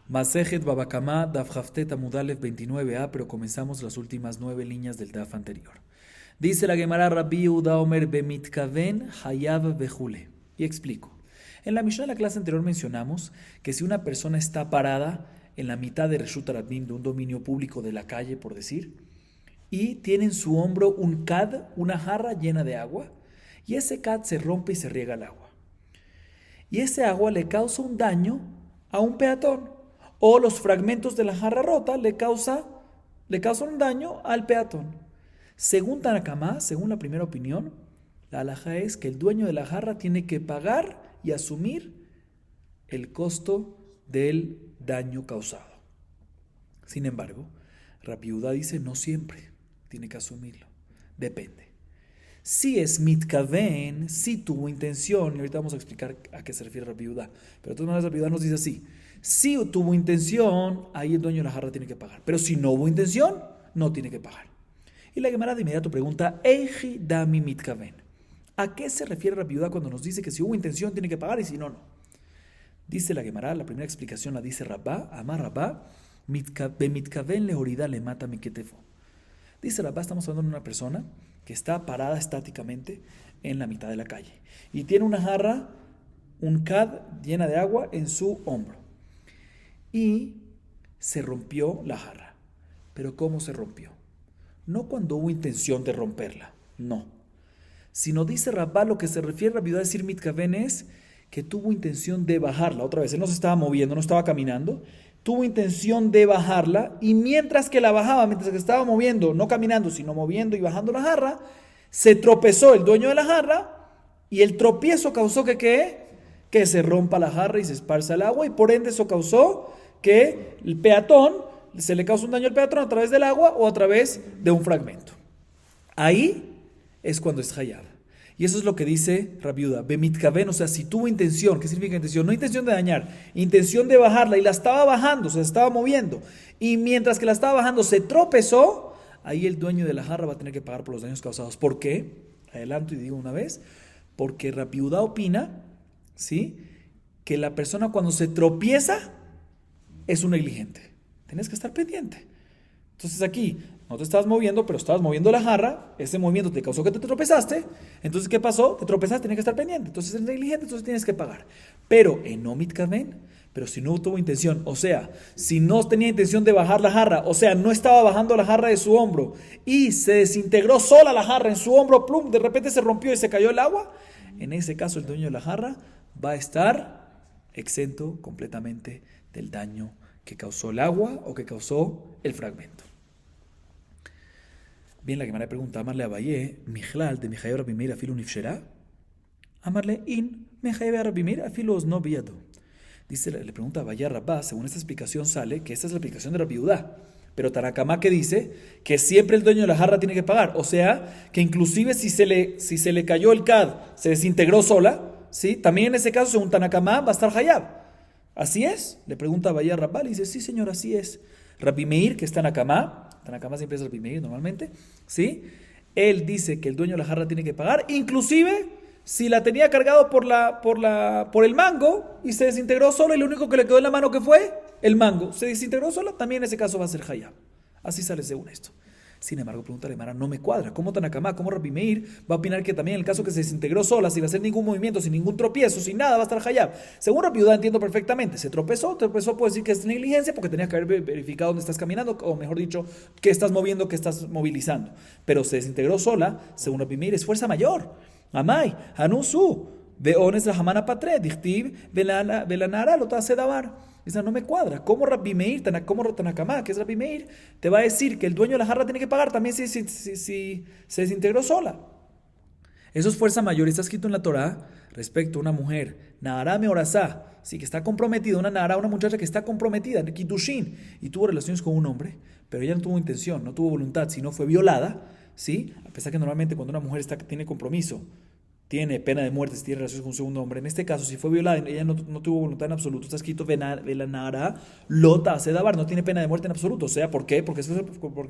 Masejet Babakama, Daf Haftet Amudalev 29a, pero comenzamos las últimas 9 líneas del Daf anterior. Dice la Gemara Rabbi Yehuda Omer Bemitkaven Hayav Bejule. Y explico. En la Mishnah de la clase anterior mencionamos que si una persona está parada en la mitad de Reshut Rabim, de un dominio público de la calle, por decir, y tiene en su hombro un kad, una jarra llena de agua, y ese kad se rompe y se riega el agua. Y ese agua le causa un daño a un peatón, o los fragmentos de la jarra rota le causan un daño al peatón. Según Tanakama, según la primera opinión, la halajá es que el dueño de la jarra tiene que pagar y asumir el costo del daño causado. Sin embargo, Rabbi Yehuda dice no siempre tiene que asumirlo, depende. Si es mitkaven, si tuvo intención, y ahorita vamos a explicar a qué se refiere Rabbi Yehuda, pero de todas maneras Rabbi Yehuda nos dice así: si tuvo intención, ahí el dueño de la jarra tiene que pagar, pero si no hubo intención, no tiene que pagar. Y la Gemara de inmediato pregunta: Eji dami mitkaven, ¿a qué se refiere Rabbi Yehuda cuando nos dice que si hubo intención tiene que pagar y si no, no? Dice la Gemara, la primera explicación la dice Rabá, Amar Rabá, bemitkaven lehorida le mata miketefo. Dice Rabá, estamos hablando de una persona que está parada estáticamente en la mitad de la calle y tiene una jarra, un kad llena de agua en su hombro y se rompió la jarra. Pero ¿cómo se rompió? No cuando hubo intención de romperla, no, sino dice Rabá, lo que se refiere a decir mitkaven es que tuvo intención de bajarla. Otra vez, él no se estaba moviendo, no estaba caminando, tuvo intención de bajarla, y mientras que la bajaba, mientras que estaba moviendo, no caminando, sino moviendo y bajando la jarra, se tropezó el dueño de la jarra, y el tropiezo causó que se rompa la jarra y se esparza el agua, y por ende eso causó que el peatón, se le causa un daño al peatón a través del agua o a través de un fragmento. Ahí es cuando es hayab. Y eso es lo que dice Rabbi Yehuda, bemitkaven, o sea, si tuvo intención. ¿Qué significa intención? No intención de dañar, intención de bajarla, y la estaba bajando, o sea, se estaba moviendo, y mientras que la estaba bajando se tropezó, ahí el dueño de la jarra va a tener que pagar por los daños causados. ¿Por qué? Adelanto y digo una vez, porque Rabbi Yehuda opina, ¿sí?, que la persona cuando se tropieza es un negligente. Tienes que estar pendiente. Entonces aquí no te estabas moviendo, pero estabas moviendo la jarra, ese movimiento te causó que te tropezaste, entonces ¿qué pasó? Te tropezaste, tienes que estar pendiente, entonces es negligente, entonces tienes que pagar. Pero en no mitkaven, pero si no tuvo intención, o sea, si no tenía intención de bajar la jarra, o sea, no estaba bajando la jarra de su hombro y se desintegró sola la jarra en su hombro, plum, de repente se rompió y se cayó el agua, en ese caso el dueño de la jarra va a estar exento completamente del daño que causó el agua o que causó el fragmento. Bien, la Gemara pregunta: Amarle a Abayé, Mijlal de Mijayev Rabbi Meir afilu nifshera. Amarle in Mijayev Rabbi Meir afilu osno biyado. Dice, le pregunta a Abayé a Rabá, según esta explicación sale que esta es la explicación de Rabbi Yehuda. Pero Tanakama que dice que siempre el dueño de la jarra tiene que pagar. O sea, que inclusive si se le cayó el kad, se desintegró sola, ¿sí?, también en ese caso, según Tanakama, va a estar hayab. ¿Así es? Le pregunta a Abayé a Rabá, le dice: sí, señor, así es. Rabbi Meir, que está en Tanakama siempre es Rabbi Meir normalmente, ¿sí?, él dice que el dueño de la jarra tiene que pagar, inclusive si la tenía cargado por el mango y se desintegró solo, y lo único que le quedó en la mano que fue el mango, se desintegró sola, también en ese caso va a ser hayab. Así sale según esto. Sin embargo, pregunta Mara, no me cuadra. ¿Cómo Tanakama, cómo Rabbi Meir va a opinar que también en el caso que se desintegró sola, sin hacer ningún movimiento, sin ningún tropiezo, sin nada, va a estar hayab? Según Rabbi Yehuda entiendo perfectamente. Se tropezó, puede decir que es negligencia porque tenía que haber verificado dónde estás caminando, o mejor dicho, qué estás moviendo, qué estás movilizando. Pero se desintegró sola, según Rabbi Meir, es fuerza mayor. Amai, Hanusu, Veones la Hamana Patre, Dichtiv, Velanara, lo hace davar. Dice: no me cuadra. ¿Cómo Rabbi Meir, como Tanakama, que es Rabbi Meir, te va a decir que el dueño de la jarra tiene que pagar también si se desintegró sola? Eso es fuerza mayor. Está escrito en la Torá respecto a una mujer, Nahara Meorazá, sí, que está comprometida, una Nahara, una muchacha que está comprometida, Kitushin, y tuvo relaciones con un hombre, pero ella no tuvo intención, no tuvo voluntad, sino fue violada, ¿sí? A pesar que normalmente cuando una mujer tiene compromiso, tiene pena de muerte si tiene relaciones con un segundo hombre. En este caso, si fue violada, ella no tuvo voluntad en absoluto. Está escrito Velanara Lota hace davar, no tiene pena de muerte en absoluto. O sea, ¿por qué? Porque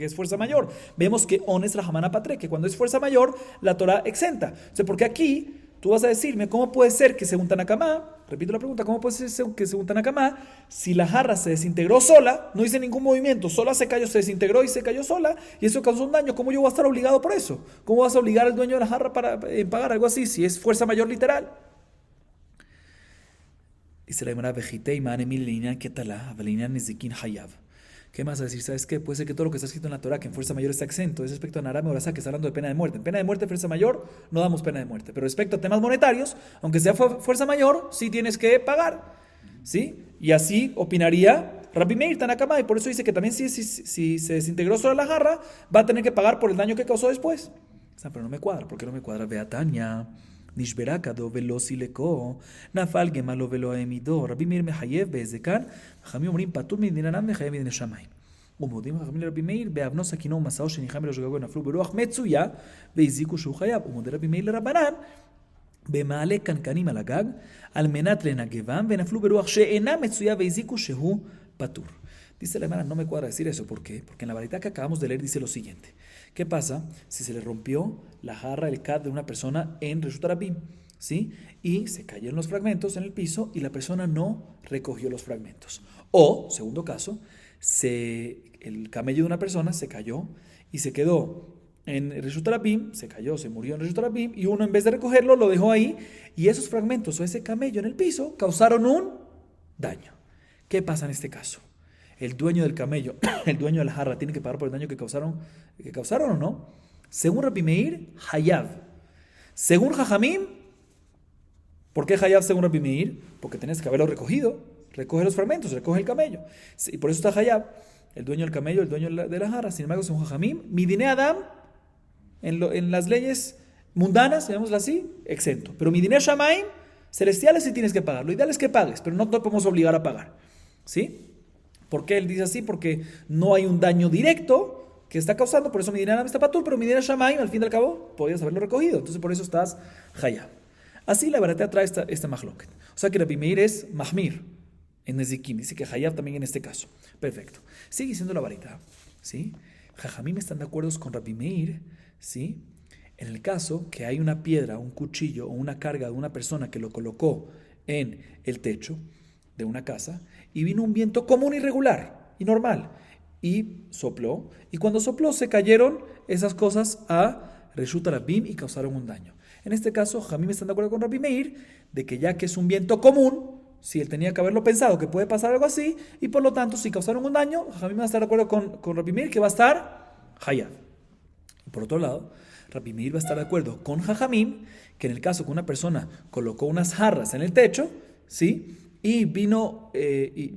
es fuerza mayor. Vemos que Ones la Hamana Patre, que cuando es fuerza mayor, la Torah exenta. O sea, porque aquí tú vas a decirme, ¿cómo puede ser que según Tanakama Repito la pregunta, ¿cómo puede ser que según Tanakama, si la jarra se desintegró sola, no hice ningún movimiento, sola se cayó, se desintegró y se cayó sola, y eso causó un daño? ¿Cómo yo voy a estar obligado por eso? ¿Cómo vas a obligar al dueño de la jarra para pagar algo así, si es fuerza mayor literal? Dice la Gemara, Vejitei ma'anemil le'inan ketala, vele'inan nezikin hayav. ¿Qué más a decir? ¿Sabes qué? Puede ser que todo lo que está escrito en la Torah, que en fuerza mayor está exento, es respecto a Narame Orasa, que está hablando de pena de muerte. En pena de muerte, fuerza mayor, no damos pena de muerte. Pero respecto a temas monetarios, aunque sea fuerza mayor, sí tienes que pagar. ¿Sí? Y así opinaría Rabbi Meir Tanakama, y por eso dice que también si se desintegró sola la jarra, va a tener que pagar por el daño que causó después. O sea, pero no me cuadra. ¿Por qué no me cuadra? Beatania. Nishberakado velo sileko, nafal gemalo velo emido, Rabbi Meir mehayev bezekan, Jamim omrim patur midinanam mehayev midin shamayim. Umodim Jamim Rabbi Meir beavnos akino masao shenicham lo shgago naflu beruach metzuya beiziku shu chayav. Umod Rabbi Meir lerabanan במעלה קנקנים על הגג, על מנת לנגבם, ונפלו ברוח שאינה מצויה והזיקו שהוא פטור. Dice la hermana, no me cuadra decir eso. ¿Por qué? Porque en la varita que acabamos de leer dice lo siguiente. ¿Qué pasa si se le rompió la jarra, el cat de una persona en Reshut Harabim? ¿Sí? Y se cayeron los fragmentos en el piso y la persona no recogió los fragmentos. O, segundo caso, el camello de una persona se cayó y se quedó en Reshut Harabim, se cayó, se murió en Reshut Harabim, y uno en vez de recogerlo lo dejó ahí, y esos fragmentos o ese camello en el piso causaron un daño. ¿Qué pasa en este caso? El dueño del camello, el dueño de la jarra, tiene que pagar por el daño que causaron o no. Según Rabbi Meir, Hayav. Según Jajamim, ¿por qué Hayav según Rabbi Meir? Porque tenés que haberlo recogido. Recoge los fragmentos, recoge el camello. Y por eso está Hayav, el dueño del camello, el dueño de la jarra. Sin embargo, según Jajamim, Midine Adam, en las leyes mundanas, llamémoslo así, exento. Pero Midine Shamaim, celestiales, sí tienes que pagar. Lo ideal es que pagues, pero no te podemos obligar a pagar. ¿Sí? ¿Por qué él dice así? Porque no hay un daño directo que está causando, por eso Midina Adam está patur, pero Midina Shamaim, al fin y al cabo, podrías haberlo recogido. Entonces, por eso estás Hayab. Así la verdad trae esta mahloket. O sea que Rabbi Meir es Mahmir en Nezikim. Dice que Hayab también en este caso. Perfecto. Sigue siendo la varita. ¿Sí? Jajamim están de acuerdo con Rabbi Meir, ¿sí? En el caso que hay una piedra, un cuchillo o una carga de una persona que lo colocó en el techo de una casa y vino un viento común y regular y normal y sopló, y cuando sopló se cayeron esas cosas a Reshut Harabim y causaron un daño. En este caso, Jamim están de acuerdo con Rabbi Meir de que ya que es un viento común, si él tenía que haberlo pensado que puede pasar algo así, y por lo tanto si causaron un daño, Jamim va a estar de acuerdo con Rabbi Meir que va a estar Hayab. Y por otro lado, Rabbi Meir va a estar de acuerdo con Jajamim que en el caso que una persona colocó unas jarras en el techo, ¿sí? Y vino,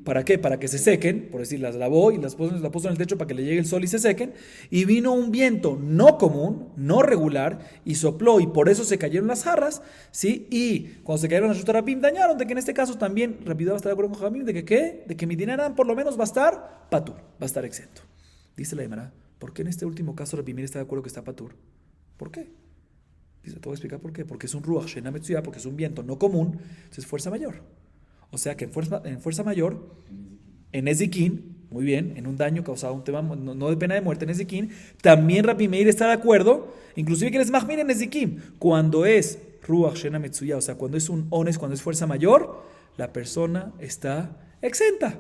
¿para qué? Para que se sequen, por decir, las lavó y las puso en el techo para que le llegue el sol y se sequen, y vino un viento no común, no regular, y sopló, y por eso se cayeron las jarras, ¿sí? Y cuando se cayeron las Reshut Harabim dañaron, de que en este caso también Rabbi Meir va a estar de acuerdo con Jajamim, de que ¿qué? De que mi dinero por lo menos va a estar patur, va a estar exento. Dice la Gemara, ¿por qué en este último caso Rabbi Meir está de acuerdo que está patur? ¿Por qué? Dice, te voy a explicar por qué. Porque es un ruach she'ena metzuya, porque es un viento no común, entonces fuerza mayor. O sea que en fuerza mayor, en Nezikin, muy bien, en un daño causado, un tema no de pena de muerte en Nezikin, también Rabbi Meir está de acuerdo, inclusive que es Mahmir en Nezikin, cuando es ruach she'ena metzuya, o sea, cuando es un ones, cuando es fuerza mayor, la persona está exenta.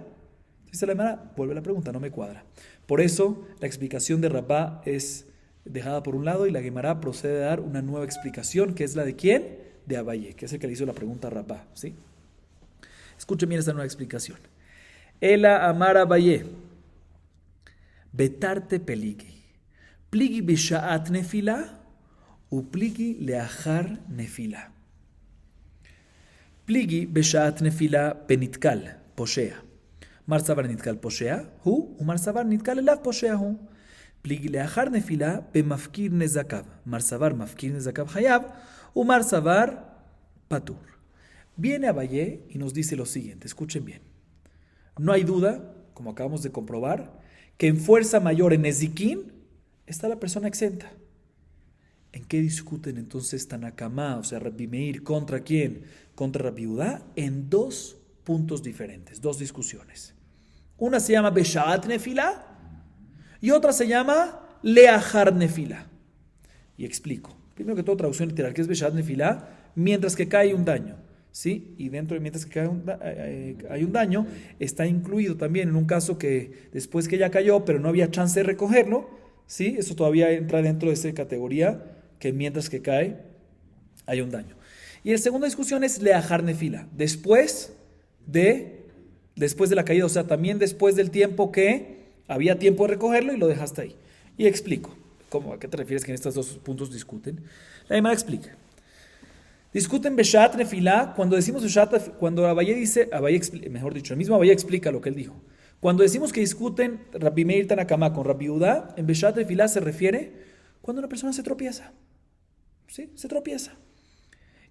Dice la hermana, vuelve la pregunta, no me cuadra. Por eso la explicación de Rabá es dejada por un lado y la Gemara procede a dar una nueva explicación, que es la de ¿quién? De Abaye, que es el que le hizo la pregunta a Rabá, ¿sí? Escuchen bien esta nueva explicación. Ela amar Abaye, betarte peligi, pligi bishaat nefila, u pligi leachar nefila. Pligi bishaat nefila benitkal, poshea. Mar savar nitkal poshea, hu, umar savar nitkal elav poshea hu. Pligi leachar nefila bemafkir nezakav. Mar savar mafkir nezakav hayab, umar savar patur. Viene Abaye y nos dice lo siguiente, escuchen bien. No hay duda, como acabamos de comprobar, que en fuerza mayor en Nezikin está la persona exenta. ¿En qué discuten entonces Tanakama, o sea, Rabbi Meir, contra quién? Contra Rabbi Judá, en dos puntos diferentes, dos discusiones. Una se llama Beshaat Nefila y otra se llama Leachar Nefila. Y explico. Primero que todo, traducción literal, que es Beshaat Nefila, mientras que cae un daño. ¿sí? Y mientras que hay un daño, está incluido también en un caso que después que ya cayó, pero no había chance de recogerlo, ¿sí? Eso todavía entra dentro de esa categoría que mientras que cae hay un daño. Y la segunda discusión es leajar nefila, después de la caída, o sea, también después del tiempo que había tiempo de recogerlo y lo dejaste ahí. Y explico. ¿Cómo? ¿A qué te refieres que en estos dos puntos discuten? La Gemara explica. Discuten Beshat Nefilá, cuando decimos Beshat, cuando Abaye dice, mejor dicho, el mismo Abaye explica lo que él dijo. Cuando decimos que discuten Rabbi Meir Tanakama con Rabbi Yehuda, en Beshat Nefilá se refiere cuando una persona se tropieza. ¿Sí? Se tropieza.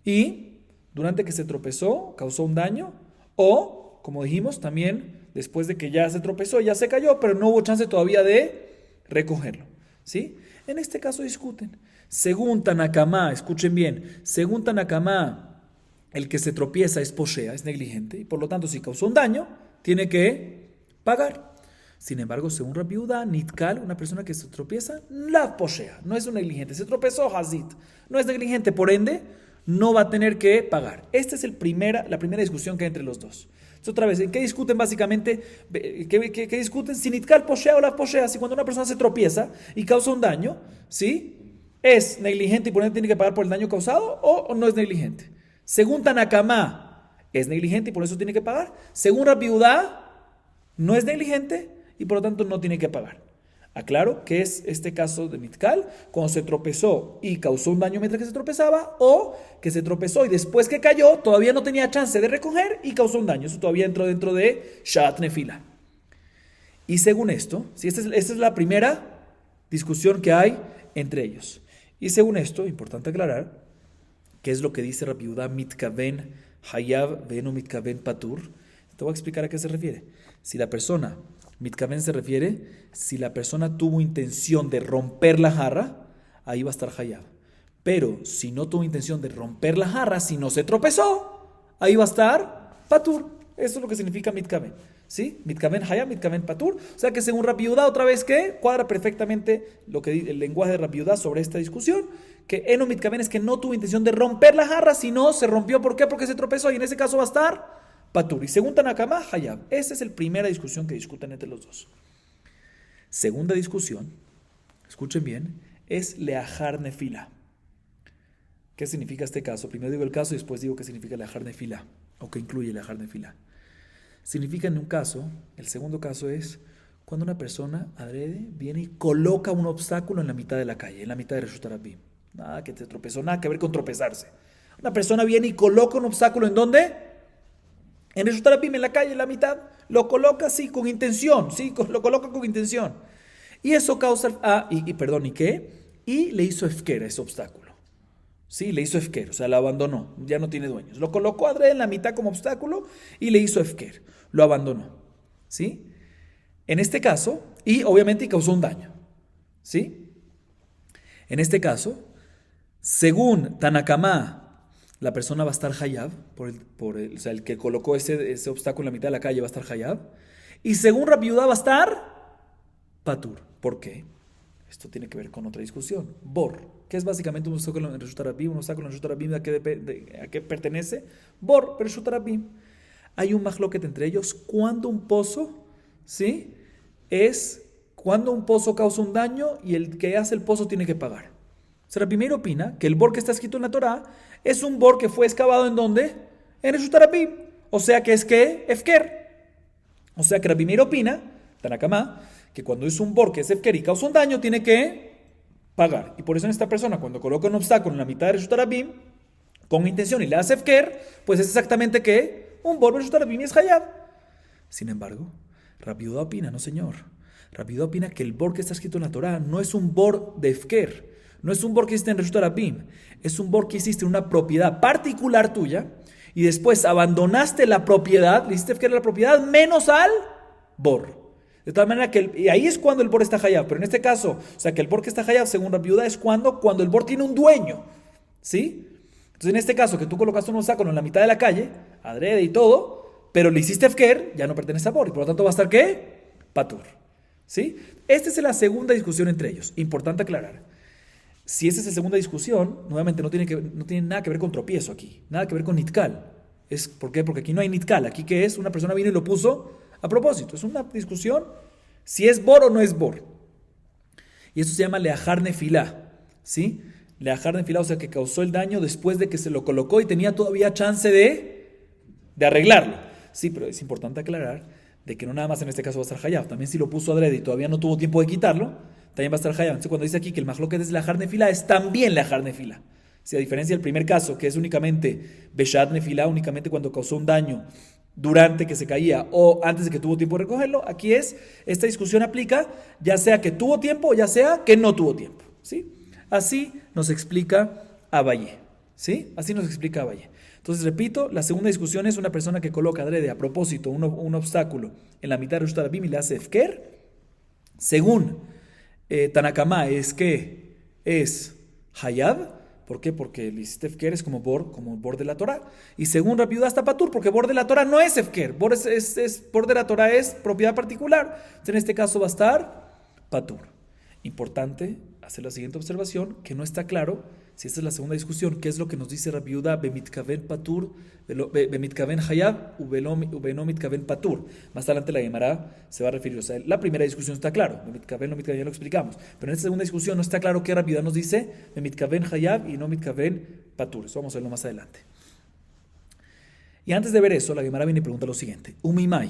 Y durante que se tropezó, causó un daño, o, como dijimos, también después de que ya se tropezó, ya se cayó, pero no hubo chance todavía de recogerlo. ¿Sí? En este caso discuten. Según Tanakama, escuchen bien, según Tanakama, el que se tropieza es poshea, es negligente, y por lo tanto, si causó un daño, tiene que pagar. Sin embargo, según Rabbi Yehuda, Nitkal, una persona que se tropieza, la poshea, no es un negligente, se tropezó Hazit, no es negligente, por ende, no va a tener que pagar. Esta es la primera discusión que hay entre los dos. Entonces, otra vez, ¿en qué discuten básicamente? ¿Qué discuten? Si Nitkal poshea o la poshea, si cuando una persona se tropieza y causa un daño, ¿sí? ¿Es negligente y por ende tiene que pagar por el daño causado o no es negligente? Según Tanakama, es negligente y por eso tiene que pagar. Según Rabbi Yehuda, no es negligente y por lo tanto no tiene que pagar. Aclaro que es este caso de Nitkal, cuando se tropezó y causó un daño mientras que se tropezaba, o que se tropezó y después que cayó todavía no tenía chance de recoger y causó un daño. Eso todavía entró dentro de Shat Nefila. Y según esto, ¿sí? Esta es la primera discusión que hay entre ellos. Y según esto, importante aclarar, ¿qué es lo que dice Rabbi Yehuda Mitkaven Hayav Veno Mitkaven Patur? Te voy a explicar a qué se refiere. Si la persona, Mitkaven se refiere, si la persona tuvo intención de romper la jarra, ahí va a estar Hayav. Pero si no tuvo intención de romper la jarra, si no se tropezó, ahí va a estar Patur. Eso es lo que significa Mitkaven. ¿Sí? Mitkaven Hayav, Mitkaven Patur. O sea que según Rabbi Yehuda, otra vez que cuadra perfectamente lo que el lenguaje de Rabbi Yehuda sobre esta discusión, que Eno Mitkaven es que no tuvo intención de romper la jarra, sino se rompió. ¿Por qué? Porque se tropezó y en ese caso va a estar Patur. Y según Tanakama, Hayab. Esa es la primera discusión que discuten entre los dos. Segunda discusión, escuchen bien, es Leajar Nefila. ¿Qué significa este caso? Primero digo el caso y después digo qué significa Leajar Nefila, o qué incluye Leajar Nefila. Significa en un caso, el segundo caso es cuando una persona adrede viene y coloca un obstáculo en la mitad de la calle, en la mitad de Reshut Harabim. Nada que te tropezó, nada que ver con tropezarse. Una persona viene y coloca un obstáculo ¿en dónde? En Reshut Harabim, en la calle, en la mitad. Lo coloca así, con intención, ¿sí? Lo coloca con intención. Y eso causa, ¿y qué? Y le hizo efker a ese obstáculo. Sí, le hizo efker, o sea, lo abandonó, ya no tiene dueños. Lo colocó adrede en la mitad como obstáculo y le hizo efker, lo abandonó. ¿Sí? En este caso, y obviamente causó un daño. ¿Sí? En este caso, según Tanakama, la persona va a estar hayab, o sea, el que colocó ese obstáculo en la mitad de la calle va a estar hayab. Y según Rabbi Yehuda va a estar patur. ¿Por qué? Esto tiene que ver con otra discusión. Bor, que es básicamente un obstáculo en Reshut Harabim. Un obstáculo en Reshut Harabim, ¿a qué pertenece? Bor, Reshut Harabim. Hay un mahloket entre ellos. Cuando un pozo, ¿sí? Es cuando un pozo causa un daño y el que hace el pozo tiene que pagar. O sea, Rabbi Meir opina que el bor que está escrito en la Torah es un bor que fue excavado ¿en dónde? En Reshut Harabim. O sea que es que Efker. O sea que Rabbi Meir opina, Tanakama, que cuando es un bor que es efker y causa un daño, tiene que pagar. Y por eso en esta persona, cuando coloca un obstáculo en la mitad de Reshut Harabim, con intención y le hace efker, pues es exactamente que un bor de Reshut Harabim y es hayab. Sin embargo, Rabbi Yehuda opina, no señor. Rabbi Yehuda opina que el bor que está escrito en la Torah no es un bor de efker, no es un bor que hiciste en Reshut Harabim, es un bor que hiciste en una propiedad particular tuya y después abandonaste la propiedad, le hiciste efker a la propiedad menos al bor. De tal manera que y ahí es cuando el bor está hayab. Pero en este caso, o sea que el bor que está hayab, según Rabbi Yehuda, es cuando el bor tiene un dueño. ¿Sí? Entonces en este caso, que tú colocaste un obstáculo en la mitad de la calle, adrede y todo, pero le hiciste efker, ya no pertenece a bor. Y por lo tanto va a estar ¿qué? Patur. ¿Sí? Esta es la segunda discusión entre ellos. Importante aclarar. Si esta es la segunda discusión, nuevamente no tiene nada que ver con tropiezo aquí. Nada que ver con nitkal. ¿Por qué? Porque aquí no hay nitkal. Aquí, ¿qué es? Una persona vino y lo puso a propósito. Es una discusión si es bor o no es bor. Y esto se llama leajar nefilá, ¿sí? Leajar nefilá, o sea, que causó el daño después de que se lo colocó y tenía todavía chance de arreglarlo. Sí, pero es importante aclarar de que no nada más en este caso va a estar hayab. También si lo puso adrede y todavía no tuvo tiempo de quitarlo, también va a estar hayab. Entonces cuando dice aquí que el mahloket es leajar nefilá, es también leajar nefilá. Si a diferencia del primer caso, que es únicamente beshat nefilá, únicamente cuando causó un daño durante que se caía o antes de que tuvo tiempo de recogerlo, aquí esta discusión aplica ya sea que tuvo tiempo o ya sea que no tuvo tiempo, ¿sí? Así nos explica Abaye, ¿sí? Así nos explica Abaye. Entonces, repito, la segunda discusión es una persona que coloca adrede a propósito un obstáculo en la mitad de Reshut Harabim y le hace efker. Según Tanakama es que es hayab. ¿Por qué? Porque el hiciste efker es como bor de la Torah. Y según Rabbi Yehuda está patur, porque bor de la Torah no es efker. Bor de la Torah es propiedad particular. Entonces, en este caso va a estar patur. Importante hacer la siguiente observación, que no está claro, si esta es la segunda discusión, qué es lo que nos dice Rabbi Yehuda, bemitkaven patur, bemitkaven hayab, ubeno mitkaven patur. Más adelante la Gemara se va a referir, o sea, la primera discusión está claro, bemitkaven, no mitkaven, ya lo explicamos, pero en esta segunda discusión no está claro qué Rabbi Yehuda nos dice, bemitkaven hayab y no mitkaven patur. Eso vamos a verlo más adelante. Y antes de ver eso, la Gemara viene y pregunta lo siguiente, umimai,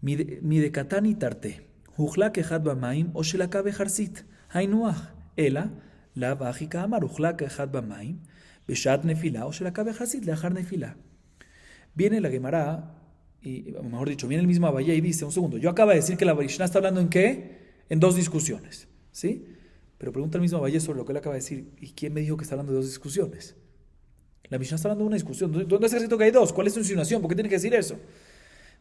mi katani tarte, hujla kejad bamaim o shelaka bejarsit, hainuach, ela, la bajika amar ujla kejad bamaim, beshat nefila o shelaka bejarsit, leajar nefila. Viene la Gemara, y mejor dicho, viene el mismo Abaye y dice, un segundo, yo acabo de decir que la Mishnah está hablando ¿en qué? En dos discusiones, ¿sí? Pero pregunta el mismo Abaye sobre lo que él acaba de decir, ¿y quién me dijo que está hablando de dos discusiones? La Mishnah está hablando de una discusión, ¿dónde está escrito que hay dos? ¿Cuál es tu insinuación? ¿Por qué tiene que decir eso?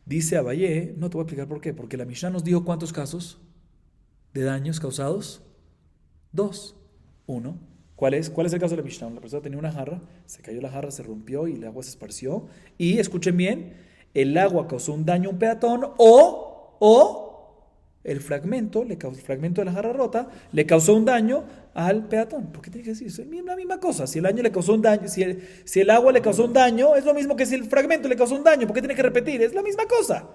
Dice Abaye, no te voy a explicar por qué, porque la Mishnah nos dijo cuántos casos de daños causados. Dos. Uno. ¿Cuál es el caso de la Mishnah? La persona tenía una jarra, se cayó la jarra, se rompió y el agua se esparció. Y, escuchen bien, el agua causó un daño a un peatón o el fragmento de la jarra rota le causó un daño al peatón. ¿Por qué tiene que decir eso? Es la misma cosa. Si el daño le causó un daño, si el agua le causó un daño, es lo mismo que si el fragmento le causó un daño. ¿Por qué tiene que repetir? Es la misma cosa.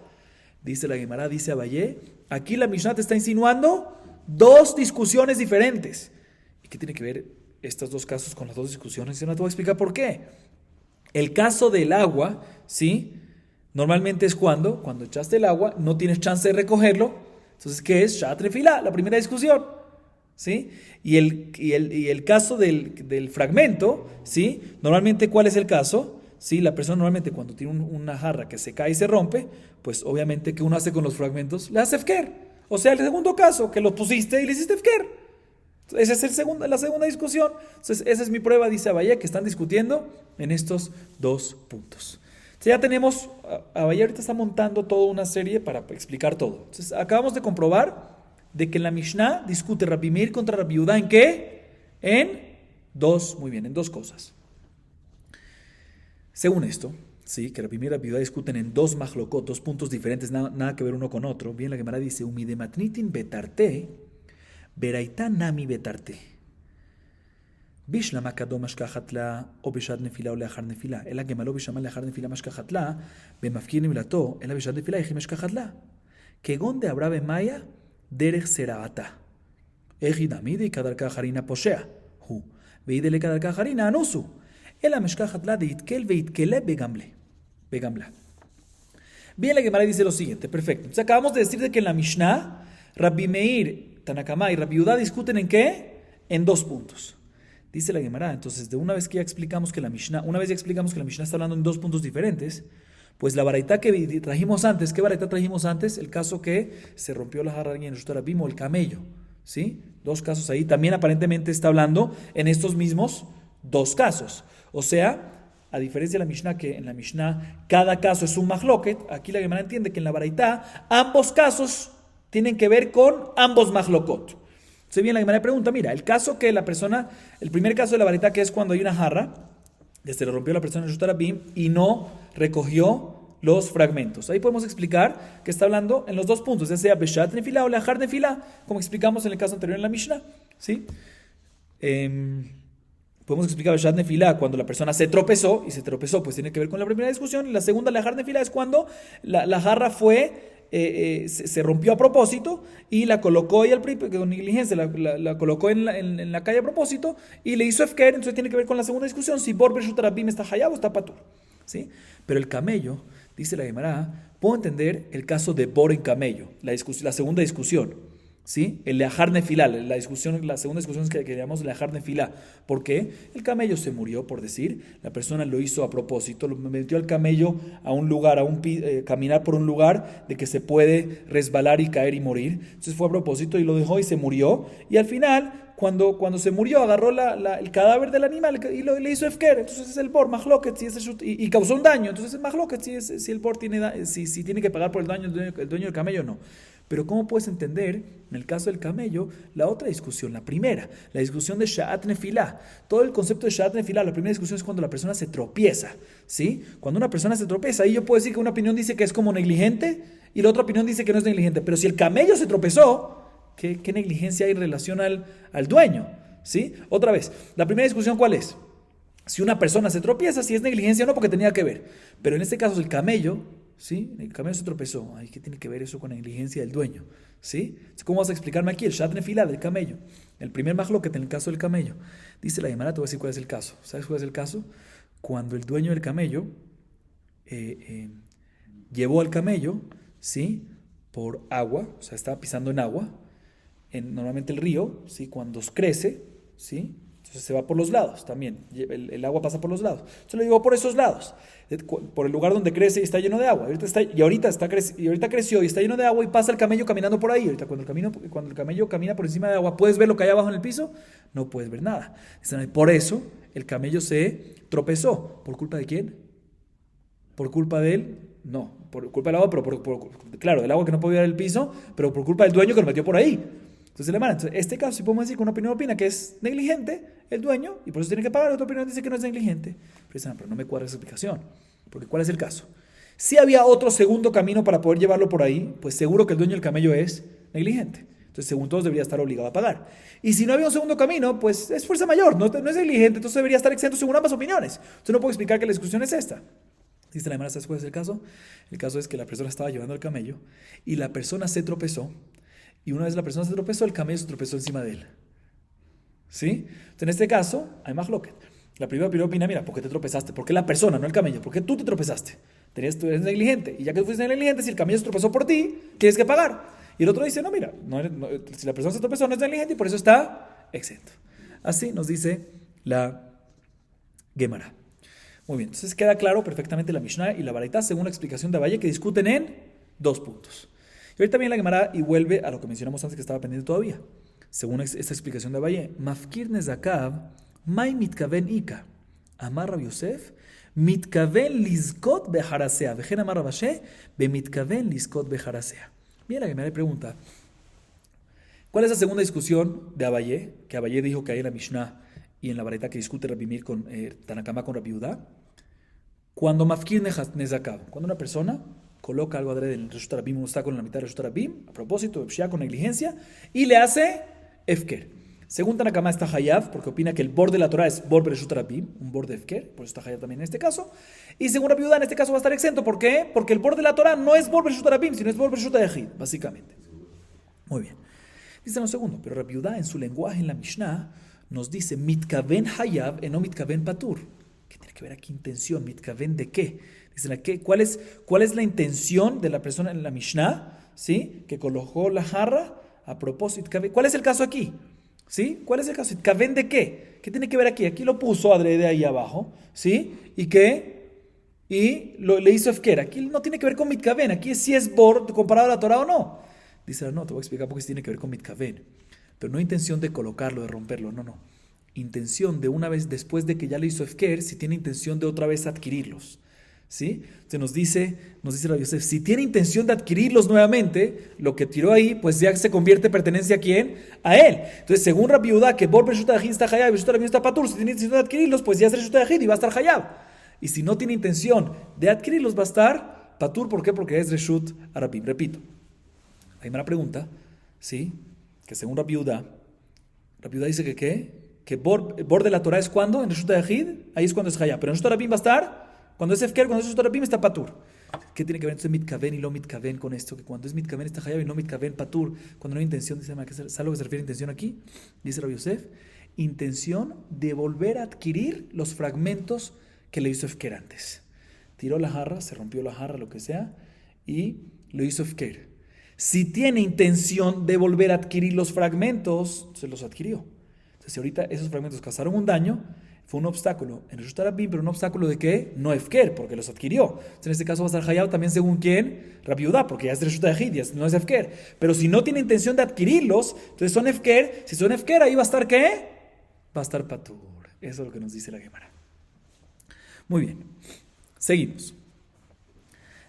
Dice la Gemara, dice Abaye, aquí la Mishnah te está insinuando dos discusiones diferentes. ¿Y qué tiene que ver estos dos casos con las dos discusiones? Yo no te voy a explicar por qué. El caso del agua, ¿sí? Normalmente es cuando echaste el agua, no tienes chance de recogerlo. Entonces, ¿qué es? Shat nefilá, la primera discusión, ¿sí? Y el caso del fragmento, ¿sí? Normalmente, ¿cuál es el caso? ¿Sí? La persona normalmente cuando tiene una jarra que se cae y se rompe, pues obviamente, ¿qué uno hace con los fragmentos? Le hace efker. O sea, el segundo caso, que los pusiste y le hiciste efker. Esa es la segunda discusión. Entonces, esa es mi prueba, dice Abaye, que están discutiendo en estos dos puntos. Entonces, ya tenemos, Abaye ahorita está montando toda una serie para explicar todo. Entonces, acabamos de comprobar de que en la Mishnah discute Rabbi Meir contra Rabbi Yehuda, ¿en qué? En dos cosas. Según esto, sí, que Rabbi Meir y Rabbi Yehuda discuten en dos mahlokot, dos puntos diferentes, nada que ver uno con otro. Bien, la Gemara dice, umidematnitin betarte, beraita nami betarte. Bishlama kadom ashkachatla o beshat nefila o leachar nefila. Ela gemalo bishama leachar nefila mashkachatla, bemafkir nemilato, ela beshat nefila y mashkachatla. Kegon de Abrabe Maya, derech seraata. Ejidamide y kadarka harina posea. Hu. Veidele kadarka harina anusu. Ela mashkachatla de itkel veitkele begamla. Bien, la Gemara dice lo siguiente, perfecto. Entonces acabamos de decir de que en la Mishnah, Rabbi Meir, Tanakama y Rabbi Yehuda discuten ¿en qué? En dos puntos. Dice la Gemara, entonces, una vez ya explicamos que la Mishnah está hablando en dos puntos diferentes, pues la baraita que trajimos antes, ¿qué baraita trajimos antes? El caso que se rompió la jarra en Reshut Harabim o el camello, ¿sí? Dos casos ahí, también aparentemente está hablando en estos mismos dos casos. O sea, a diferencia de la Mishnah, que en la Mishnah cada caso es un mahloket, aquí la Gemara entiende que en la baraita ambos casos tienen que ver con ambos mahlokot. Entonces bien, la Gemara pregunta, mira, el primer caso de la varita, que es cuando hay una jarra, que se le rompió a la persona en Reshut Harabim y no recogió los fragmentos. Ahí podemos explicar que está hablando en los dos puntos, ya sea beshat nefila o leachar nefila, como explicamos en el caso anterior en la Mishnah, ¿sí? podemos explicar Shat Nefilá cuando la persona se tropezó, y se tropezó, pues tiene que ver con la primera discusión. Y la segunda, la Jar Nefilá, es cuando la jarra se rompió a propósito y la colocó ahí con negligencia, la colocó en la calle a propósito y le hizo efker. Entonces tiene que ver con la segunda discusión, si Bor Bereshut Rabim está hayab o está patur, ¿sí? Pero el camello, dice la Gemara, puedo entender el caso de Bor en camello, la segunda discusión, ¿sí? El leajar nefilá, la segunda discusión es que llamamos leajar nefilá. ¿Por qué? El camello se murió, por decir, la persona lo hizo a propósito, lo metió al camello a un lugar, caminar por un lugar de que se puede resbalar y caer y morir. Entonces fue a propósito y lo dejó y se murió. Y al final, cuando se murió, agarró el cadáver del animal y le hizo efker. Entonces es el bor, mahloket, y causó un daño. Entonces es mahloket si el bor si tiene que pagar por el daño el dueño del camello o no. Pero ¿cómo puedes entender, en el caso del camello, la otra discusión, la primera, la discusión de Sha'at Nefilá? Todo el concepto de Sha'at Nefilá, la primera discusión es cuando la persona se tropieza, ¿sí? Cuando una persona se tropieza, ahí yo puedo decir que una opinión dice que es como negligente y la otra opinión dice que no es negligente. Pero si el camello se tropezó, ¿qué negligencia hay en relación al dueño? ¿Sí? Otra vez, la primera discusión, ¿cuál es? Si una persona se tropieza, si es negligencia o no, porque tenía que ver. Pero en este caso, el camello, ¿sí? El camello se tropezó. Ay, ¿qué tiene que ver eso con la negligencia del dueño? ¿Sí? ¿Cómo vas a explicarme aquí el Shat Nefilá del camello? El primer mahloket en el caso del camello. Dice la Gemara, te voy a decir cuál es el caso. ¿Sabes cuál es el caso? Cuando el dueño del camello llevó al camello, ¿sí? Por agua, o sea, estaba pisando en agua, normalmente el río, ¿sí? Cuando crece, ¿sí? Entonces se va por los lados también, el agua pasa por los lados. Entonces lo llevó por esos lados, por el lugar donde crece y está lleno de agua. Ahorita creció y está lleno de agua y pasa el camello caminando por ahí. Ahorita cuando el camello camina por encima de agua, ¿puedes ver lo que hay abajo en el piso? No puedes ver nada. Por eso el camello se tropezó. ¿Por culpa de quién? ¿Por culpa de él? No, por culpa del agua, pero claro, del agua que no podía ver el piso, pero por culpa del dueño que lo metió por ahí. Entonces, este caso, si podemos decir que una opinión opina que es negligente el dueño y por eso tiene que pagar, otra opinión dice que no es negligente. Pero no me cuadra esa explicación. Porque ¿cuál es el caso? Si había otro segundo camino para poder llevarlo por ahí, pues seguro que el dueño del camello es negligente. Entonces, según todos, debería estar obligado a pagar. Y si no había un segundo camino, pues es fuerza mayor, no es negligente, entonces debería estar exento según ambas opiniones. Entonces, no puedo explicar que la discusión es esta. Dice la Gemara, ¿sabes cuál es el caso? El caso es que la persona estaba llevando el camello y la persona se tropezó. Y una vez la persona se tropezó, el camello se tropezó encima de él. ¿Sí? Entonces, en este caso, hay mahloket. La primera opinión opina, mira, ¿por qué te tropezaste? ¿Por qué la persona, no el camello? ¿Por qué tú te tropezaste? Tú eres negligente. Y ya que tú fuiste negligente, si el camello se tropezó por ti, tienes que pagar. Y el otro dice, no, mira, si la persona se tropezó, no es negligente y por eso está exento. Así nos dice la Gemara. Muy bien, entonces queda claro perfectamente la Mishnah y la Baraitá según la explicación de Abaye, que discuten en 2 puntos. Y ahorita viene la Gemara y vuelve a lo que mencionamos antes que estaba pendiente todavía. Según esta explicación de Abaye, Mafkir nezakav, mai mitkaven ika. Amar Rabbi Yosef, mitkaven lizkot beharasea. Vejen amar Rabashe, be mitkaven lizkot beharasea. Bien, la Gemara le pregunta, ¿cuál es la segunda discusión de Abaye? Que Abaye dijo que hay en la Mishnah y en la Baraitá que discute Rabbi Meir con Tanakama con Rabbi Yehuda. Cuando Mafkir nezakav, cuando una persona coloca algo adrede en el Reshut Rabim, un obstáculo en la mitad del Reshut Rabim, a propósito, con negligencia, y le hace efker. Según Tanakama está Hayav, porque opina que el bor de la Torah es bor Reshut Rabim, un bor de efker, por eso está Hayav también en este caso. Y según Rabbi Yehuda, en este caso va a estar exento. ¿Por qué? Porque el bor de la Torah no es bor Reshut Rabim, sino es bor Reshut Yahid, básicamente. Muy bien. Dice un segundo, pero Rabbi Yehuda en su lenguaje en la Mishnah nos dice mitkaven Hayav no mitkaven patur. ¿Qué tiene que ver aquí intención? ¿Mitkaven de qué? Dice, ¿cuál es la intención de la persona en la Mishnah? ¿Sí? Que colocó la jarra a propósito. ¿Cuál es el caso aquí? ¿Sí? ¿Cuál es el caso? ¿Mitkaven de qué? ¿Qué tiene que ver aquí? Aquí lo puso adrede ahí abajo. ¿Sí? ¿Y qué? Le hizo efker. Aquí no tiene que ver con mitkaven. Aquí sí es bor comparado a la Torah o no. Dice, no, te voy a explicar por qué sí tiene que ver con mitkaven. Pero no intención de colocarlo, de romperlo. No. Intención de una vez después de que ya le hizo efker, si tiene intención de otra vez adquirirlos. ¿Sí? Entonces nos dice Rabbi Yosef, si tiene intención de adquirirlos nuevamente, lo que tiró ahí, pues ya se convierte pertenencia a quién? A él. Entonces, según Rabbi Yehuda, que Bor Reshut Yahid está Hayab y Reshut Rabim está Patur, si tiene intención de adquirirlos, pues ya es Reshut Yahid y va a estar Hayab. Y si no tiene intención de adquirirlos, va a estar Patur. ¿Por qué? Porque es Reshut Rabim. Repito, hay una pregunta, ¿sí? Que según Rabbi Yehuda dice que ¿qué? bor de la Torah es cuando, en Reshut Yahid, ahí es cuando es Hayab. Pero en Reshut Rabim va a estar, cuando es Efker, cuando es Reshut Rabim está Patur. ¿Qué tiene que ver entonces Mitkaven y lo Mitkaven con esto? Que cuando es Mitkaven está Hayab y no Mitkaven Patur. Cuando no hay intención, dice, ¿sabes a lo que se refiere a intención aquí? Dice Rabbi Yosef, intención de volver a adquirir los fragmentos que le hizo Efker antes. Tiró la jarra, se rompió la jarra, lo que sea, y lo hizo Efker. Si tiene intención de volver a adquirir los fragmentos, se los adquirió. Entonces, si ahorita esos fragmentos causaron un daño, fue un obstáculo en Reshut Rabim, pero un obstáculo de qué? No Efker, porque los adquirió. Entonces, en este caso va a estar Hayab también según quién? Rabbi Yehuda, porque ya es Reshut Yahid, ya no es Efker. Pero si no tiene intención de adquirirlos, entonces son Efker. Si son Efker, ahí va a estar ¿qué? Va a estar Patur. Eso es lo que nos dice la Gemara. Muy bien. Seguimos.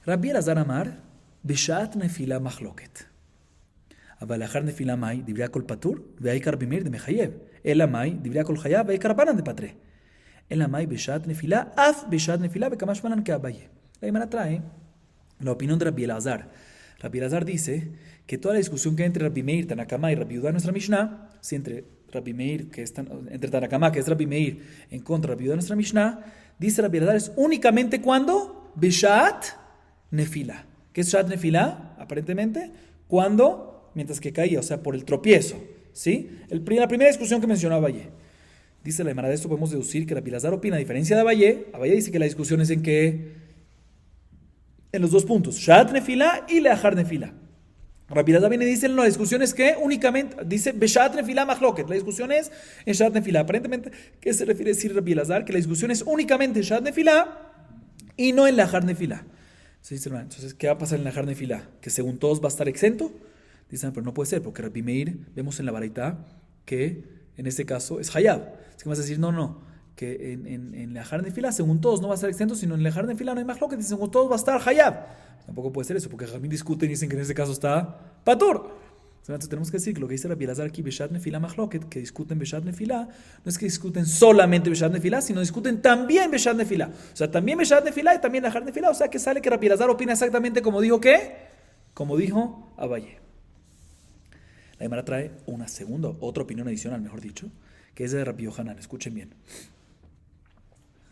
Rabbi Elazar Amar, Bishat Nefila Machloket. אבל לאחר נפילה מאי, דברי הכל פטור, והעיקר במיר דמחייב. אלא מאי, דברי הכל חייב, והעיקר רבנן דפטרה. אלא מאי בשעת נפילה, אף בשעת נפילה, וכמה שמנן כאביי. La Gemara trae la opinión de Rabbi Elazar. Rabbi Elazar dice que toda la discusión que hay entre Rabbi Meir, Tanakama y Rabbi Yehuda en nuestra Mishnah, si entre Rabbi Meir, entre Tanakama, que es Rabbi Meir, en contra de Rabbi Yehuda en nuestra Mishnah, dice Rabbi Elazar, es únicamente cuando Bishat Nefila. ¿Qué es Bishat Nefila? Aparentemente, cuando mientras que caía, o sea, por el tropiezo, ¿sí? La primera discusión que mencionaba Abaye. Dice la Gemara, de esto podemos deducir que Rabbi Elazar opina, a diferencia de Abaye dice que la discusión es en los dos puntos, Shat Nefila y Leachar Nefila. Rabbi Elazar viene y dice, no, la discusión es que únicamente, dice, Beshat Nefila Machloket, la discusión es en Shat Nefila. Aparentemente, ¿qué se refiere a decir Rabbi Elazar? Que la discusión es únicamente en Shat Nefila y no en Leachar Nefila. Entonces, ¿qué va a pasar en Leachar Nefila? Que según todos va a estar exento. Dicen, pero no puede ser, porque Rabbi Meir, vemos en la Baraitá que en este caso es Hayab. Así que vas a decir, no, que en Leachar Nefila, según todos, no va a estar exento, sino en Leachar Nefila no hay más lo que dicen, según todos va a estar Hayab. Tampoco puede ser eso, porque Jamín discuten y dicen que en este caso está Patur. Entonces tenemos que decir que lo que dice Rabbi Elazar aquí, Beshat Nefila Machloket, que discuten Beshat Nefila, no es que discuten solamente Beshat Nefila, sino discuten también Beshat Nefila. O sea, también Beshat Nefila y también Leachar Nefila. O sea, que sale que Rabbi Elazar opina exactamente como dijo ¿qué? Como dijo Abaye. La Gemara trae otra opinión adicional, mejor dicho, que es de Rabbi Yohanan. Escuchen bien.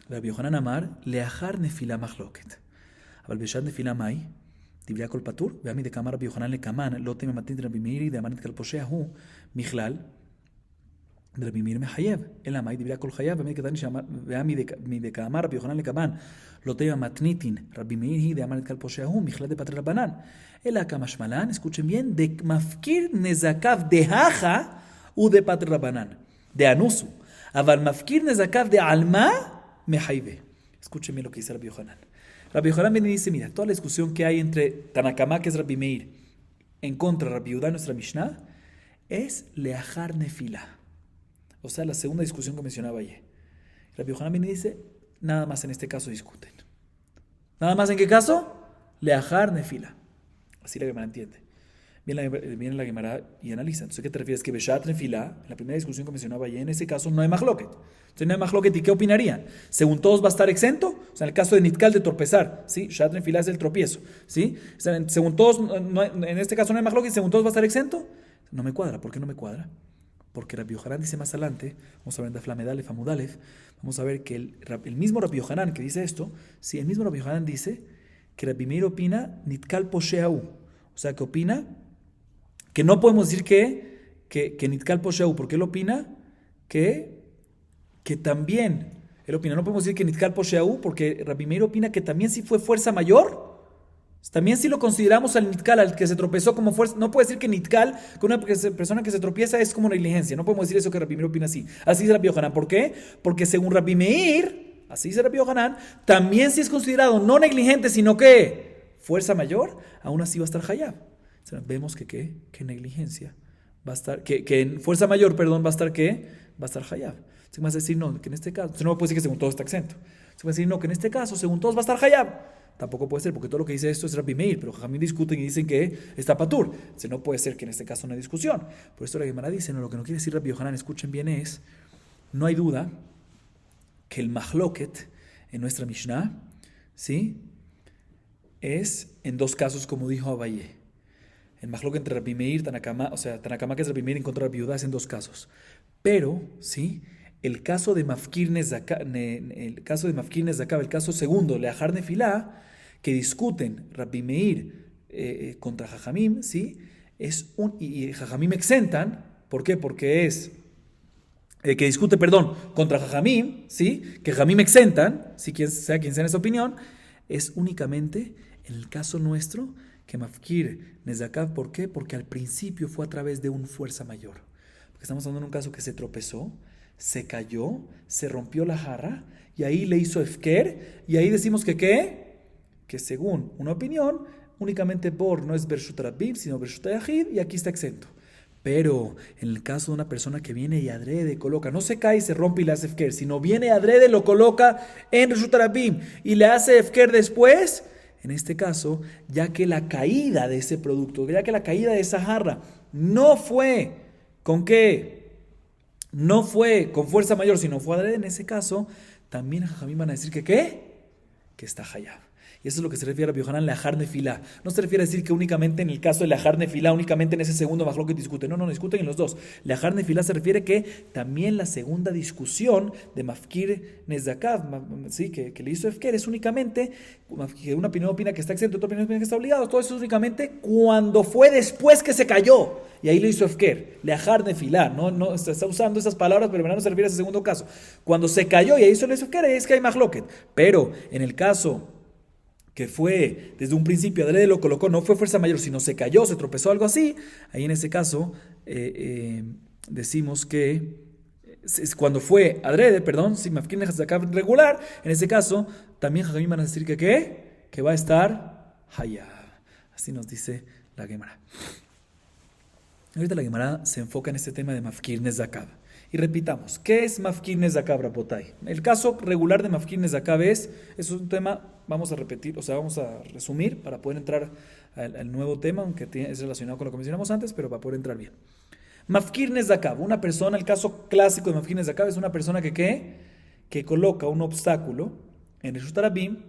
Rabbi Yohanan Amar, Leachar Nefila Machloket. Aval Beshat Nefila Mai, Dibria Kol Patur, Veami de Kamar Rabbi Yohanan le Kaman, Lote Mematin de Rabbi Meir, de Amanit Kalposhea Hu, Michlal, de Rabbi Meir Mehayev, El Amai, Dibria Kol Hayav, Veami de Kamar Rabbi Yohanan le Kaman, Lote Mematnitin, Rabbi Meir, de Amanit Kalposhea Hu, Michlal de Patre Rabbanan. El Akamashmalan, escuchen bien, de Mafkir Nezakav de Haja u de Patre Rabbanan, de Anusu. Aval Mafkir Nezakav de Alma Mehaive. Escuchen bien lo que dice Rabbi Yohanan. Rabbi Yohanan viene y dice, mira, toda la discusión que hay entre Tanakama, que es Rabbi Meir, en contra de Rabbi Yehuda, nuestra Mishnah, es Leachar Nefila. O sea, la segunda discusión que mencionaba ayer. Rabbi Yohanan viene y dice, nada más en este caso discuten. ¿Nada más en qué caso? Leachar Nefila. Así la Gemara entiende. Viene la Gemara y analiza. Entonces, ¿qué te refieres? Que Beshat Nefila, en la primera discusión que mencionaba ayer, en ese caso no hay Machloket. Entonces no hay Machloket, ¿y qué opinarían? Según todos va a estar exento. O sea, en el caso de Nitkal, de tropezar, ¿sí? Beshat Nefila es el tropiezo, ¿sí? O sea, según todos, en este caso no hay Machloket, según todos va a estar exento. No me cuadra. ¿Por qué no me cuadra? Porque Rabbi Yohanan dice más adelante, vamos a ver en Daflamedalef, Amudalef, vamos a ver que el mismo Rabbi Yohanan que dice esto, sí, el mismo Rabbi Yohanan dice que Rabbi Meir opina Nitkal Posheau. O sea, que opina que no podemos decir que Nitkal Posheau, porque él opina que también, él opina, no podemos decir que Nitkal Posheau, porque Rabbi Meir opina que también si fue fuerza mayor, también si lo consideramos al Nitkal, al que se tropezó como fuerza, no puede decir que Nitkal, que una persona que se tropieza es como negligencia, no podemos decir eso que Rabbi Meir opina así. Así dice Rabbi Yohanan. ¿Por qué? Porque según Rabbi Meir, así dice Rabbi Yohanan, también si es considerado no negligente, sino que fuerza mayor, aún así va a estar Hayab. O sea, vemos que negligencia va a estar, que en fuerza mayor, perdón, va a estar ¿qué? Va a estar Hayab. Se me va a decir no, que en este caso, no puede decir que según todo está exento. Se me va a decir no, que en este caso, según todos va a estar Hayab. Tampoco puede ser, porque todo lo que dice esto es Rabbi Meir, pero Jamín discuten y dicen que está Patur. Entonces no puede ser que en este caso no hay discusión. Por esto la Gemara dice, no, lo que no quiere decir Rabbi Yohanan, escuchen bien, es, no hay duda que el Machloket en nuestra Mishnah, ¿sí? Es en dos casos, como dijo Abaye. El Machloket entre Rabbi Meir, Tanakama, o sea, Tanakama que es Rabbi Meir en contra de Rabbi Yehuda es en dos casos. Pero, ¿sí? El caso de Mafkir Nezakav, el caso segundo, Leahar Nefilá, que discuten Rabbi Meir contra Jajamim, ¿sí? Y Jajamim exentan. ¿Por qué? Porque es que discute, perdón, contra Jajamim, ¿sí? Que Jajamim exentan, si sea quien sea en esa opinión, es únicamente en el caso nuestro que Mafkir Nezakav, ¿por qué? Porque al principio fue a través de una fuerza mayor. Porque estamos hablando de un caso que se tropezó, se cayó, se rompió la jarra, y ahí le hizo Efker, y ahí decimos que ¿qué? Que según una opinión, únicamente Bor no es Bershut Rabbim, sino Bershut Yahid, y aquí está exento. Pero en el caso de una persona que viene y adrede coloca, no se cae y se rompe y le hace Efker, sino viene adrede, lo coloca en Reshut Rabim y le hace Efker después, en este caso, ya que la caída de ese producto, ya que la caída de esa jarra no fue con qué, no fue con fuerza mayor, sino fue adrede, en ese caso, también Jajamim van a decir que ¿qué? Que está Hayab. Y eso es lo que se refiere a Rabbi Yohanan Leahar Nefilá. No se refiere a decir que únicamente en el caso de Leahar Nefilá, únicamente en ese segundo majlok que discuten. No, discuten en los dos. Leahar Nefilá se refiere que también la segunda discusión de Mafkir Nezakav, ¿sí? que le hizo Efker, es únicamente que una opinión opina que está exento, otra opinión opina que está obligado. Todo eso es únicamente cuando fue después que se cayó. Y ahí le hizo Efker, Leahar Nefilá. No está usando esas palabras, pero en verdad no se refiere a ese segundo caso. Cuando se cayó y ahí hizo el Efker, es que hay majloket. Pero en el caso que fue desde un principio adrede lo colocó, no fue fuerza mayor, sino se cayó, se tropezó, algo así, ahí en ese caso decimos que cuando fue adrede, perdón, si Mafkir Nezakav regular, en ese caso también Jajamim van a decir que ¿qué? Que va a estar Hayab. Así nos dice la Gemara. Ahorita la Gemara se enfoca en este tema de Mafkir Nezakav. Y repitamos, ¿qué es Mafkir Nezakav, Rabotay? El caso regular de Mafkir Nezakav es un tema, vamos a repetir, o sea, vamos a resumir para poder entrar al nuevo tema, aunque es relacionado con lo que mencionamos antes, pero para poder entrar bien. Mafkir Nezakav, una persona, el caso clásico de Mafkir Nezakav es una persona que ¿qué? Que coloca un obstáculo en Reshut Rabim,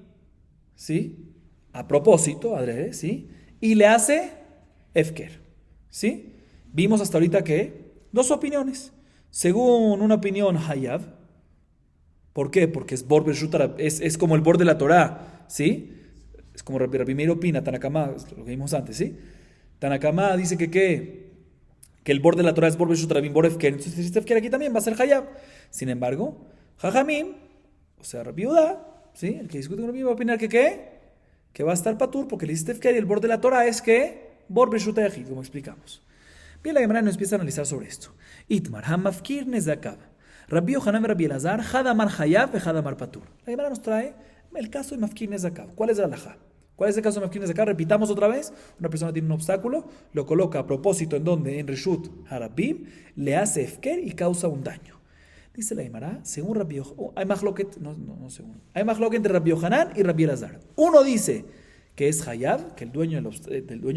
¿sí? A propósito, adrede, ¿sí? Y le hace Efker, ¿sí? Vimos hasta ahorita que dos opiniones. Según una opinión Hayab, ¿por qué? Porque es bor es como el bor de la Torá, ¿sí? Es como Rabbi Meir opina, Tanakama, lo que vimos antes, ¿sí? Tanakama dice que el bor de la Torá es bor Bershut Rabim, bor Efker, entonces si Efker aquí también va a ser Hayab. Sin embargo, Jajamim, o sea, Rabbi Yehuda, ¿sí? El que discute con Rabbi va a opinar que ¿qué? Que va a estar Patur, porque le hiciste Efker y el bor de la Torá es que bor Bershut Yahid, como explicamos. Bien, la Gemara nos empieza a analizar sobre esto. Itmar, Hamafkir Nezakav. Rabbi Yohanan Rabbi Elazar, Hadamar Hayab ve Hadamar Patur. La Gemara nos trae el caso de Mafkir Nezakav. ¿Cuál es la halajá? ¿Cuál es el caso de Mafkir Nezakav? Repitamos otra vez. Una persona tiene un obstáculo, lo coloca a propósito en donde, en Reshut Harabim, le hace Efker y causa un daño. Dice la Gemara, según Rabbi Yohanan, hay mahloket, no según. Hay mahloket entre Rabbi Yohanan y Rabbi Elazar. Uno dice que es Hayab, que el dueño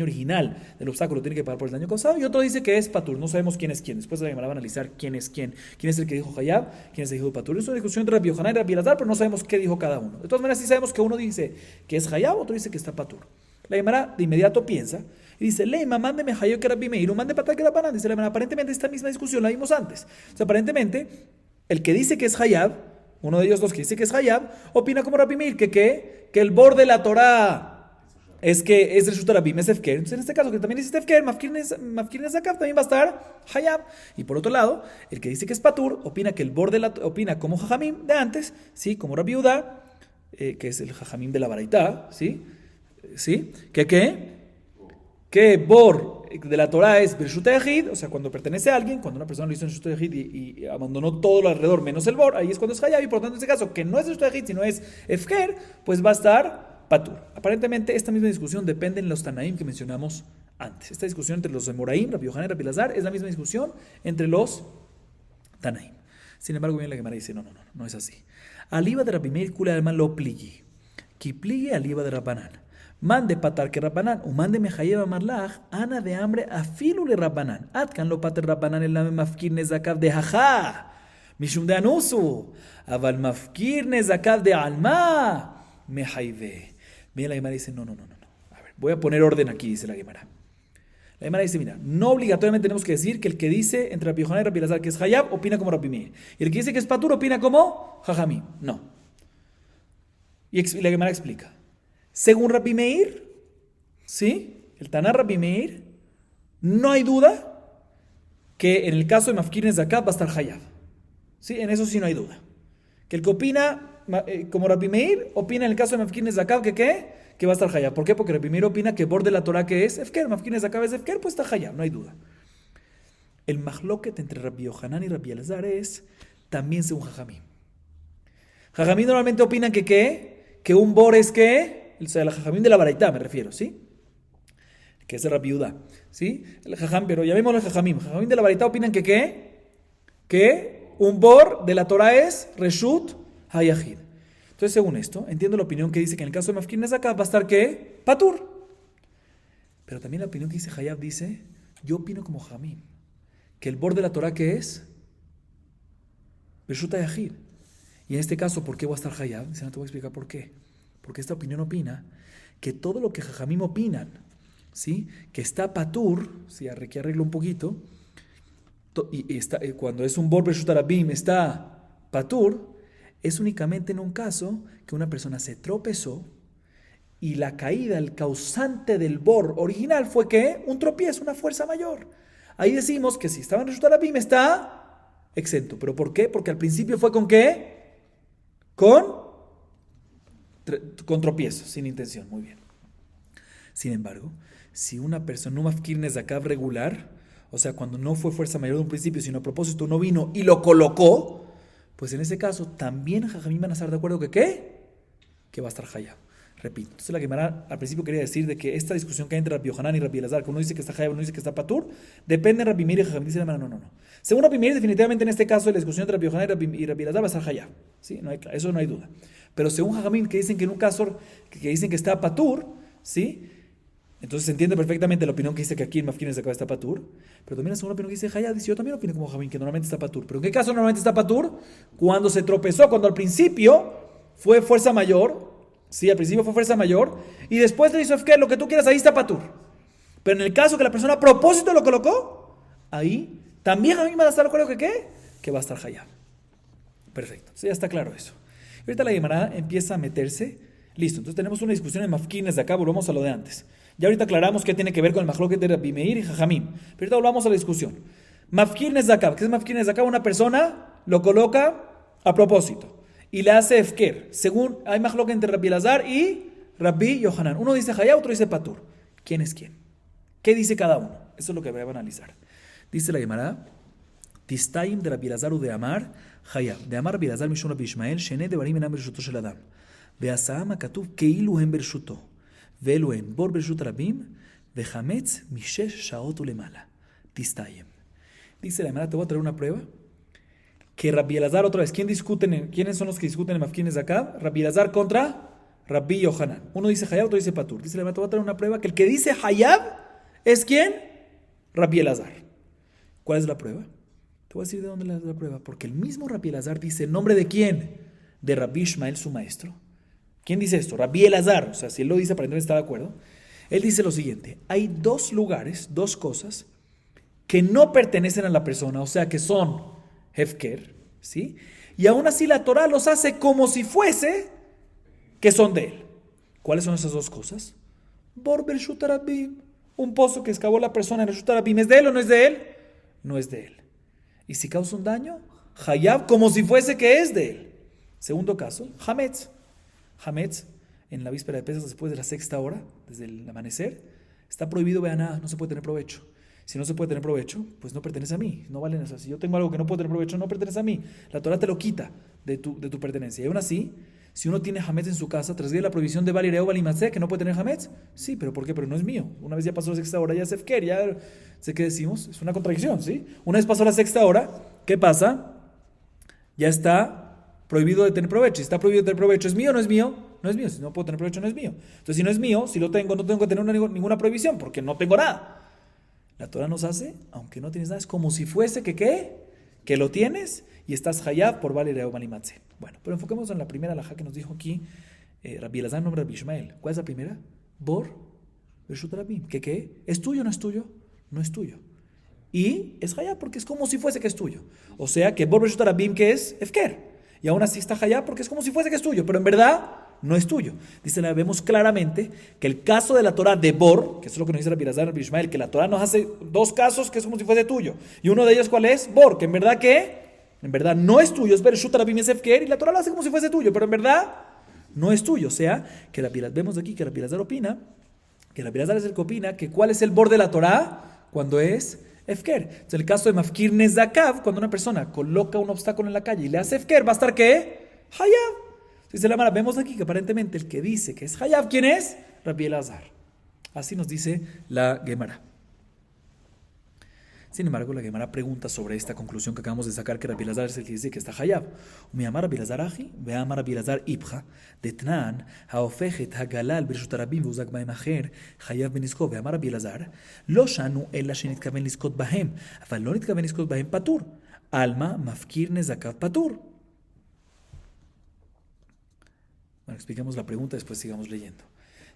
original del obstáculo tiene que pagar por el daño causado, y otro dice que es Patur, no sabemos quién es quién. Después la Gemara va a analizar quién es quién es el que dijo Hayab, quién es el que dijo Patur. Es una discusión entre Rabbi Yohanan y Rabbi Elazar, pero no sabemos qué dijo cada uno. De todas maneras, sí sabemos que uno dice que es Hayab, otro dice que está Patur. La Gemara de inmediato piensa y dice, Leima, mándeme Hayab que Rabbi Meir, mande Patur que Rabbanan. Dice la Gemara, aparentemente esta misma discusión la vimos antes. O sea, aparentemente, el que dice que es Hayab, uno de ellos dos que dice que es Hayab, opina como Rabbi Meir, que el bor de la Torah es que es Reshut Rabim, es Efker. Entonces, en este caso, que también dice Efker, Mafkir Nezakav, también va a estar Hayab. Y por otro lado, el que dice que es Patur, opina que el borde opina como Jajamim de antes, ¿sí? Como Rabbi Yehuda, que es el Jajamim de la Baraitá, ¿sí? ¿Sí? Que bor de la Torah es Bershut Yahid, o sea, cuando pertenece a alguien, cuando una persona lo hizo en Bershut Yahid y abandonó todo lo alrededor, menos el bor, ahí es cuando es Hayab. Y por lo tanto, en este caso, que no es Bershut Yahid, sino es Efker, pues va a estar Patur. Aparentemente, esta misma discusión depende en los Tanaim que mencionamos antes. Esta discusión entre los Emoraim, Rabbi Yohanan y Rabbi Elazar, es la misma discusión entre los Tanaim. Sin embargo, bien la Gemara dice, no es así. Aliba de Rabbi Meir kule alma lo pligi. Ki pligi aliba de Rabbanan. Mande patar que Rabbanan, o mande mechayev amarlach, ana de hambre afilu le Rabbanan. Atkan lo pater Rabbanan el lame mafkir nezakav de jaja. Mishum de anusu. Aval mafkir nezakav de alma. Mejaive. Bien, la Gemara dice, no. A ver, voy a poner orden aquí, dice la Gemara. La La Gemara dice, mira, no obligatoriamente tenemos que decir que el que dice entre Rabbi Yohanan y Rabbi Elazar que es Hayab, opina como Rabbi Meir. Y el que dice que es Patur, opina como Jajamim. No. Y la Gemara explica. Según Rabbi Meir, ¿sí? El Taná Rabbi Meir, no hay duda que en el caso de Mafkir Zakat va a estar Hayab. ¿Sí? En eso sí no hay duda. Que el que opina como Rabbi Meir, opina en el caso de Mafkir Zakat que ¿qué? Que va a estar Hayab. ¿Por qué? Porque Rabbi Meir opina que borde la Torah que es Efker, Mafkir Zakat es Efker, pues está Hayab, no hay duda. El mahloket entre Rabbi Yohanan y Rabbi Elazar es también según Jajamim. Jajamim normalmente opinan que ¿qué? Que un bor es ¿qué? O sea, el Jajamim de la Baraitá me refiero, ¿sí? Que es el Rabbi Yudá, ¿sí? El Jajam, pero llamémoslo Jajamim. Jajamim de la Baraitá opinan que ¿qué? Que un bor de la Torah es Reshut Hayahid. Entonces, según esto, entiendo la opinión que dice que en el caso de Mafkir Nezakat va a estar ¿qué? Patur. Pero también la opinión que dice Hayab dice, yo opino como Jajamim, que el bor de la Torah ¿qué es? Reshut Hayahid. Y en este caso, ¿por qué va a estar Hayab? Dice, no te voy a explicar por qué. Porque esta opinión opina que todo lo que Jajamim opinan, ¿sí? Que está patur, si aquí arreglo un poquito, y está, cuando es un bor Reshut Arabim está patur, es únicamente en un caso que una persona se tropezó y la caída, el causante del bor original fue que un tropiezo, una fuerza mayor. Ahí decimos que si estaba en Reshut Arabim está exento. ¿Pero por qué? Porque al principio fue ¿con qué? Con tropiezo, sin intención. Muy bien. Sin embargo, si una persona, un Mafkir Nezakat regular, o sea, cuando no fue fuerza mayor de un principio, sino a propósito no vino y lo colocó, pues en ese caso también Jajamim van a estar de acuerdo que ¿qué? Que va a estar Hayab. Repito, entonces la Gemara al principio quería decir de que esta discusión que hay entre Rabbi Yohanan y Rabbi Elazar, que uno dice que está Hayab, uno dice que está Patur, depende de Rabbi Meir y Jajamim. Dice la Gemara, no. Según Rabbi Meir, definitivamente en este caso la discusión entre Rabbi Yohanan y Rabbi Elazar va a estar Hayab. ¿Sí? Eso no hay duda. Pero según Jajamim, que dicen que en un caso, que dicen que está Patur, ¿sí? Entonces se entiende perfectamente la opinión que dice que aquí en Mafkir Nezakat está Patur, pero también la segunda opinión que dice Hayab, dice yo también opino como Jajamim, que normalmente está Patur. ¿Pero en qué caso normalmente está Patur? Cuando se tropezó, cuando al principio fue fuerza mayor, sí, al principio fue fuerza mayor, y después le hizo Efker, lo que tú quieras, ahí está Patur. Pero en el caso que la persona a propósito lo colocó, ahí también Jajamim va a estar de acuerdo que ¿qué? Que va a estar Hayab. Perfecto, sí, ya está claro eso. Y ahorita la Gemara empieza a meterse. Listo, entonces tenemos una discusión en Mafkir Nezakat, volvamos a lo de antes. Ya ahorita aclaramos qué tiene que ver con el mahloket de Rabbi Meir y Jajamim. Pero ahorita volvamos a la discusión. Mafkir Nezakat, ¿qué es Mafkir Nezakat? Una persona lo coloca a propósito y le hace Efker. Según hay mahloket entre Rabbi Elazar y Rabbi Yohanan. Uno dice Hayab, otro dice Patur. ¿Quién es quién? ¿Qué dice cada uno? Eso es lo que voy a analizar. Dice la Gemara, Tistaim de Rabbi Elazar u de Amar Hayab. De Amar Rabbi Elazar mishum Rabbi Ishmael, Shene de Barim enam bershuto shel Adam. Be'asa'am hakatuv keilu hem bershuto. Ve'elu hem bor bershut Rabim, ve'chametz mishesh shaot ulemala. Tistayem. Dice la Gemara, te voy a traer una prueba. Que Rabbi Elazar, otra vez, ¿quiénes son los que discuten en Mafkir Nezakat? Rabbi Elazar contra Rabbi Yohanan. Uno dice Hayab, otro dice Patur. Dice la Gemara, te voy a traer una prueba que el que dice Hayab es ¿quién? Rabbi Elazar. ¿Cuál es la prueba? Te voy a decir de dónde es la prueba. Porque el mismo Rabbi Elazar dice, ¿en nombre de quién? De Rabbi Ishmael, su maestro. ¿Quién dice esto? Rabbi Elazar. O sea, si él lo dice, aparentemente está de acuerdo. Él dice lo siguiente: hay dos lugares, dos cosas que no pertenecen a la persona, o sea, que son Hefker, ¿sí? Y aún así la Torah los hace como si fuese que son de él. ¿Cuáles son esas dos cosas? Bor Bershut Arabim, un pozo que excavó la persona en Bershut Arabim, ¿es de él o no es de él? No es de él. Y si causa un daño, Hayab, como si fuese que es de él. Segundo caso, Hametz. Hametz, en la víspera de Pesach, después de la sexta hora, desde el amanecer, está prohibido, vean nada, no se puede tener provecho. Si no se puede tener provecho, pues no pertenece a mí. No valen, o sea, si yo tengo algo que no puedo tener provecho, no pertenece a mí. La Torah te lo quita de tu pertenencia. Y aún así, si uno tiene Hametz en su casa, tras la prohibición de Valireo Balimatze, que no puede tener Hametz, sí, pero ¿por qué? Pero no es mío. Una vez ya pasó la sexta hora, ya es Efker, ya sé qué decimos, es una contradicción, ¿sí? Una vez pasó la sexta hora, ¿qué pasa? Ya está prohibido de tener provecho. Si está prohibido de tener provecho, ¿es mío o no es mío? No es mío. Si no puedo tener provecho, no es mío. Entonces, si no es mío, si lo tengo, no tengo que tener ninguna prohibición, porque no tengo nada. La Torah nos hace, aunque no tienes nada, es como si fuese que ¿qué? Que lo tienes y estás hayab por Valireo Balimatze. Bueno, pero enfoquemos en la primera alajá que nos dijo aquí Rabbi Elazar, nombre de Rabbi Ishmael. ¿Cuál es la primera? Bor Bershut Rabim. ¿Qué? ¿Es tuyo o no es tuyo? no es tuyo. Y es hayab porque es como si fuese que es tuyo. O sea que Bor Reshut Arabim que es Efker. Y aún así está hayab porque es como si fuese que es tuyo. Pero en verdad no es tuyo. Dice, vemos claramente que el caso de la Torah de Bor, que eso es lo que nos dice Rabbi Elazar y Rabbi Ishmael, que la Torah nos hace dos casos que es como si fuese tuyo. Y uno de ellos, ¿cuál es? Bor, que en verdad ¿qué? En verdad no es tuyo. Es Bereshut Arabim es Efker y la Torah lo hace como si fuese tuyo. Pero en verdad no es tuyo. O sea, que vemos aquí que Rabbi Elazar opina, que Rabbi Elazar es el que opina que ¿cuál es el Bor de la Torah? Cuando es Efker. Entonces, en el caso de Mafkir Nezakav, cuando una persona coloca un obstáculo en la calle y le hace Efker, va a estar ¿qué? Hayab. Dice la Mara, vemos aquí que aparentemente el que dice que es Hayab, ¿quién es? Rabbi Elazar. Así nos dice la Gemara. Sin embargo, la Gemara pregunta sobre esta conclusión que acabamos de sacar, que Rabbi Elazar es el que dice que está Hayab. Mi amar Rabbi Elazar aji, ve amar Rabbi Elazar ibja, detnan, haofejet hagalal bereshut arabim veuzak bahem acher, Hayab beniskot, ve amar Rabbi Elazar, lo shanu ela shenitkaven liskot bahem, aval lo nitkaven liskot bahem patur, alma mafkir nezakav patur. Bueno, expliquemos la pregunta, después sigamos leyendo.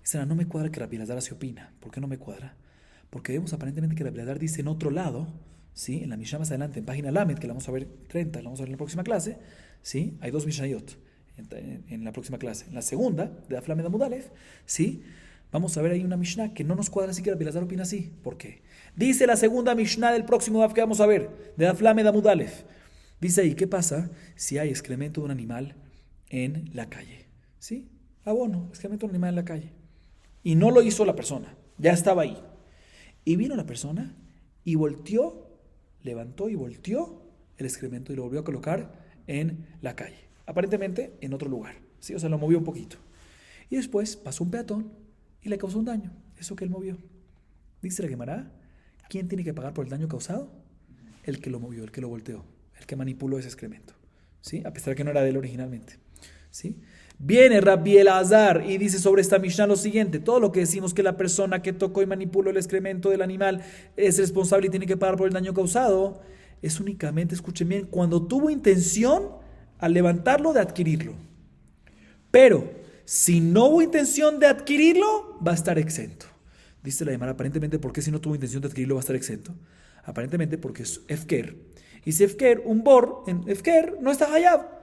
Dice, no me cuadra que Rabbi Elazar se opina. ¿Por qué no me cuadra? Porque vemos aparentemente que Rabbi Elazar dice en otro lado, ¿sí? En la Mishnah más adelante, en página Lamed, que la vamos a ver 30, la vamos a ver en la próxima clase, ¿sí? Hay dos Mishnayot en la próxima clase. En la segunda, de Daf Lamed Amud Aleph, ¿sí? Vamos a ver ahí una Mishnah que no nos cuadra así que Rabbi Elazar opina así. ¿Por qué? Dice la segunda Mishnah del próximo Daf que vamos a ver, de Daf Lamed Amud Aleph. Dice ahí, ¿qué pasa si hay excremento de un animal en la calle? ¿Sí? Abono, excremento de un animal en la calle. Y no lo hizo la persona, ya estaba ahí. Y vino la persona y volteó, levantó y volteó el excremento y lo volvió a colocar en la calle. Aparentemente en otro lugar, ¿sí? O sea, lo movió un poquito. Y después pasó un peatón y le causó un daño, eso que él movió. Dice la Gemara, ¿quién tiene que pagar por el daño causado? El que lo movió, el que lo volteó, el que manipuló ese excremento, ¿sí? A pesar de que no era de él originalmente, ¿sí? Viene Rabbi Elazar y dice sobre esta Mishnah lo siguiente: todo lo que decimos que la persona que tocó y manipuló el excremento del animal es responsable y tiene que pagar por el daño causado, es únicamente, escuchen bien, cuando tuvo intención al levantarlo de adquirirlo. Pero si no hubo intención de adquirirlo, va a estar exento. Dice la Gemara, aparentemente, ¿por qué si no tuvo intención de adquirirlo va a estar exento? Aparentemente porque es Efker. Y si Efker, un bor en Efker, no está hayab.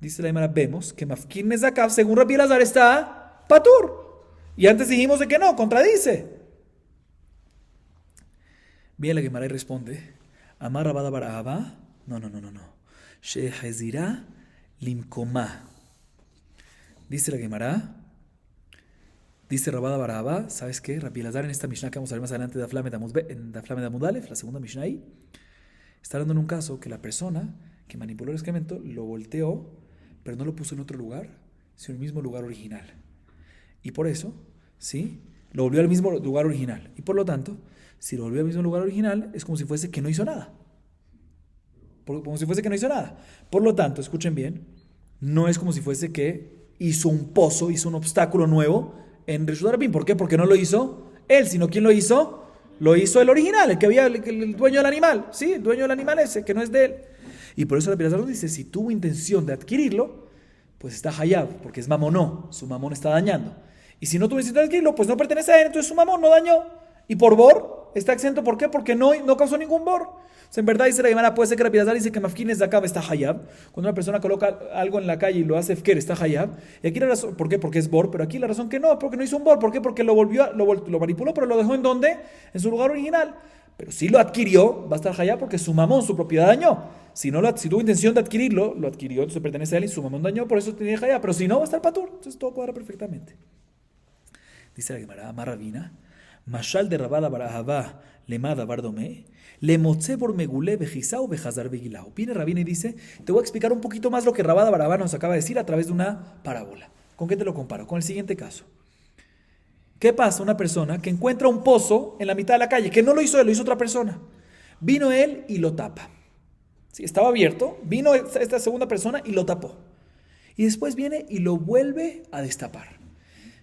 Dice la Gemara, vemos que Mafkir Nezakav, según Rabbi Elazar, está patur. Y antes dijimos de que no, contradice. Viene la Gemara y responde, Amar Rabada Barahaba, no. Shehezira limkoma. Dice la Gemara, dice Rabada Barahaba, ¿sabes qué? Rabbi Elazar en esta Mishnah que vamos a ver más adelante de Daf Lamed Amud Aleph, la segunda Mishnah ahí, está hablando en un caso que la persona que manipuló el excremento lo volteó, pero no lo puso en otro lugar, sino en el mismo lugar original. Y por eso, ¿sí? Lo volvió al mismo lugar original. Y por lo tanto, si lo volvió al mismo lugar original, es como si fuese que no hizo nada. Como si fuese que no hizo nada. Por lo tanto, escuchen bien, no es como si fuese que hizo un pozo, hizo un obstáculo nuevo en Reshut Arabim. ¿Por qué? Porque no lo hizo él, sino ¿quién lo hizo? Lo hizo el original, el dueño del animal, ¿sí? El dueño del animal ese, que no es de él. Y por eso la Elazar dice, si tuvo intención de adquirirlo, pues está hayab, porque es mamonó, su mamón está dañando. Y si no tuvo intención de adquirirlo, pues no pertenece a él, entonces su mamón no dañó. Y por bor, está exento, ¿por qué? Porque no causó ningún bor. O sea, en verdad dice la Gemara, puede ser que la Elazar dice que Mafkir Nezakav está hayab. Cuando una persona coloca algo en la calle y lo hace efker, está hayab. Y aquí la razón, ¿por qué? Porque es bor, pero aquí la razón que no, porque no hizo un bor. ¿Por qué? Porque lo manipuló, pero lo dejó ¿en dónde? En su lugar original. Pero si lo adquirió, va a estar hayab porque su mamón, su propiedad dañó. Si tuvo intención de adquirirlo, lo adquirió, entonces pertenece a él y su mamón dañó, por eso tiene hayab. Pero si no, va a estar patur. Entonces todo cuadra perfectamente. Dice la Gemara, Marravina, Mashal de Rabada Barahaba, Lemada Bardome, Lemotze por Megule, Bejisao, Bejazar Begilao. Viene Rabina y dice, te voy a explicar un poquito más lo que Rabada Barahaba nos acaba de decir a través de una parábola. ¿Con qué te lo comparo? Con el siguiente caso. ¿Qué pasa? Una persona que encuentra un pozo en la mitad de la calle, que no lo hizo él, lo hizo otra persona. Vino él y lo tapa. Sí, estaba abierto, vino esta segunda persona y lo tapó. Y después viene y lo vuelve a destapar.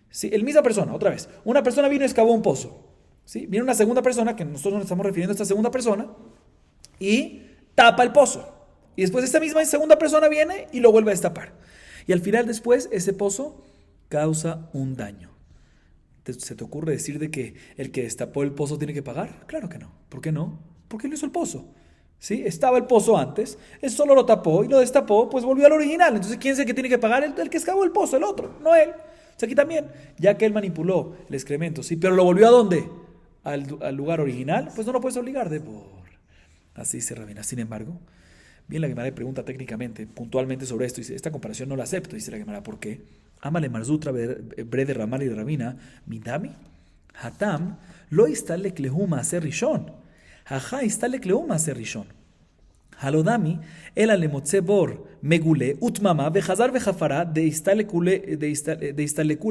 Sí, el misma persona, otra vez. Una persona vino y excavó un pozo. ¿Sí? Viene una segunda persona, que nosotros nos estamos refiriendo a esta segunda persona, y tapa el pozo. Y después esta misma segunda persona viene y lo vuelve a destapar. Y al final después ese pozo causa un daño. ¿Se te ocurre decir de que el que destapó el pozo tiene que pagar? Claro que no. ¿Por qué no? Porque él hizo el pozo. ¿Sí? Estaba el pozo antes, él solo lo tapó y lo destapó, pues volvió al original. Entonces, ¿quién es el que tiene que pagar? El que excavó el pozo, el otro, no él. O sea, aquí también, ya que él manipuló el excremento, ¿sí? Pero lo volvió ¿a dónde? Al lugar original, pues no lo puedes obligar de por... Así se Rabina. Sin embargo, bien la Gemara le pregunta técnicamente, puntualmente sobre esto, dice, esta comparación no la acepto, dice la Gemara, ¿por qué? Amale Marzutra, Bre de Ramal y de Rabina, Midami, Hatam, lo instale klehuma hacer rishon. Ajá, instale klehuma hacer rishon. Halodami, el alemotze bor, megule, utmama, vejazar vejafara, de istalekule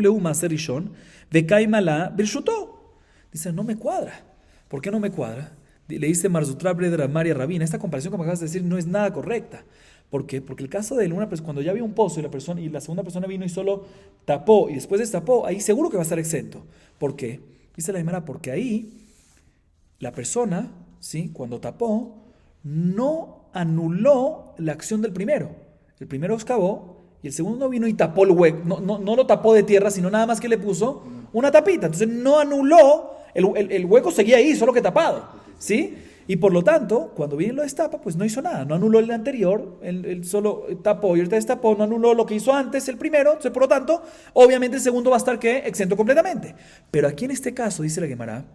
uma hacer rishon, vekaimala, birshuto. Dice, no me cuadra. ¿Por qué no me cuadra? Le dice Marzutra, Bre de Ramal y Rabina, esta comparación que me acabas de decir no es nada correcta. ¿Por qué? Porque el caso de una persona, cuando ya había un pozo y la segunda persona vino y solo tapó y después destapó, ahí seguro que va a estar exento. ¿Por qué? Dice la Gemara, porque ahí la persona, ¿sí? Cuando tapó, no anuló la acción del primero. El primero excavó y el segundo vino y tapó el hueco. No lo tapó de tierra, sino nada más que le puso una tapita. Entonces no anuló, el hueco seguía ahí, solo que tapado, ¿sí? Y por lo tanto, cuando viene y lo destapa, pues no hizo nada, no anuló el anterior, él solo tapó y ahorita destapó, no anuló lo que hizo antes el primero, entonces por lo tanto, obviamente el segundo va a estar ¿qué? Exento completamente. Pero aquí en este caso, dice la Gemara,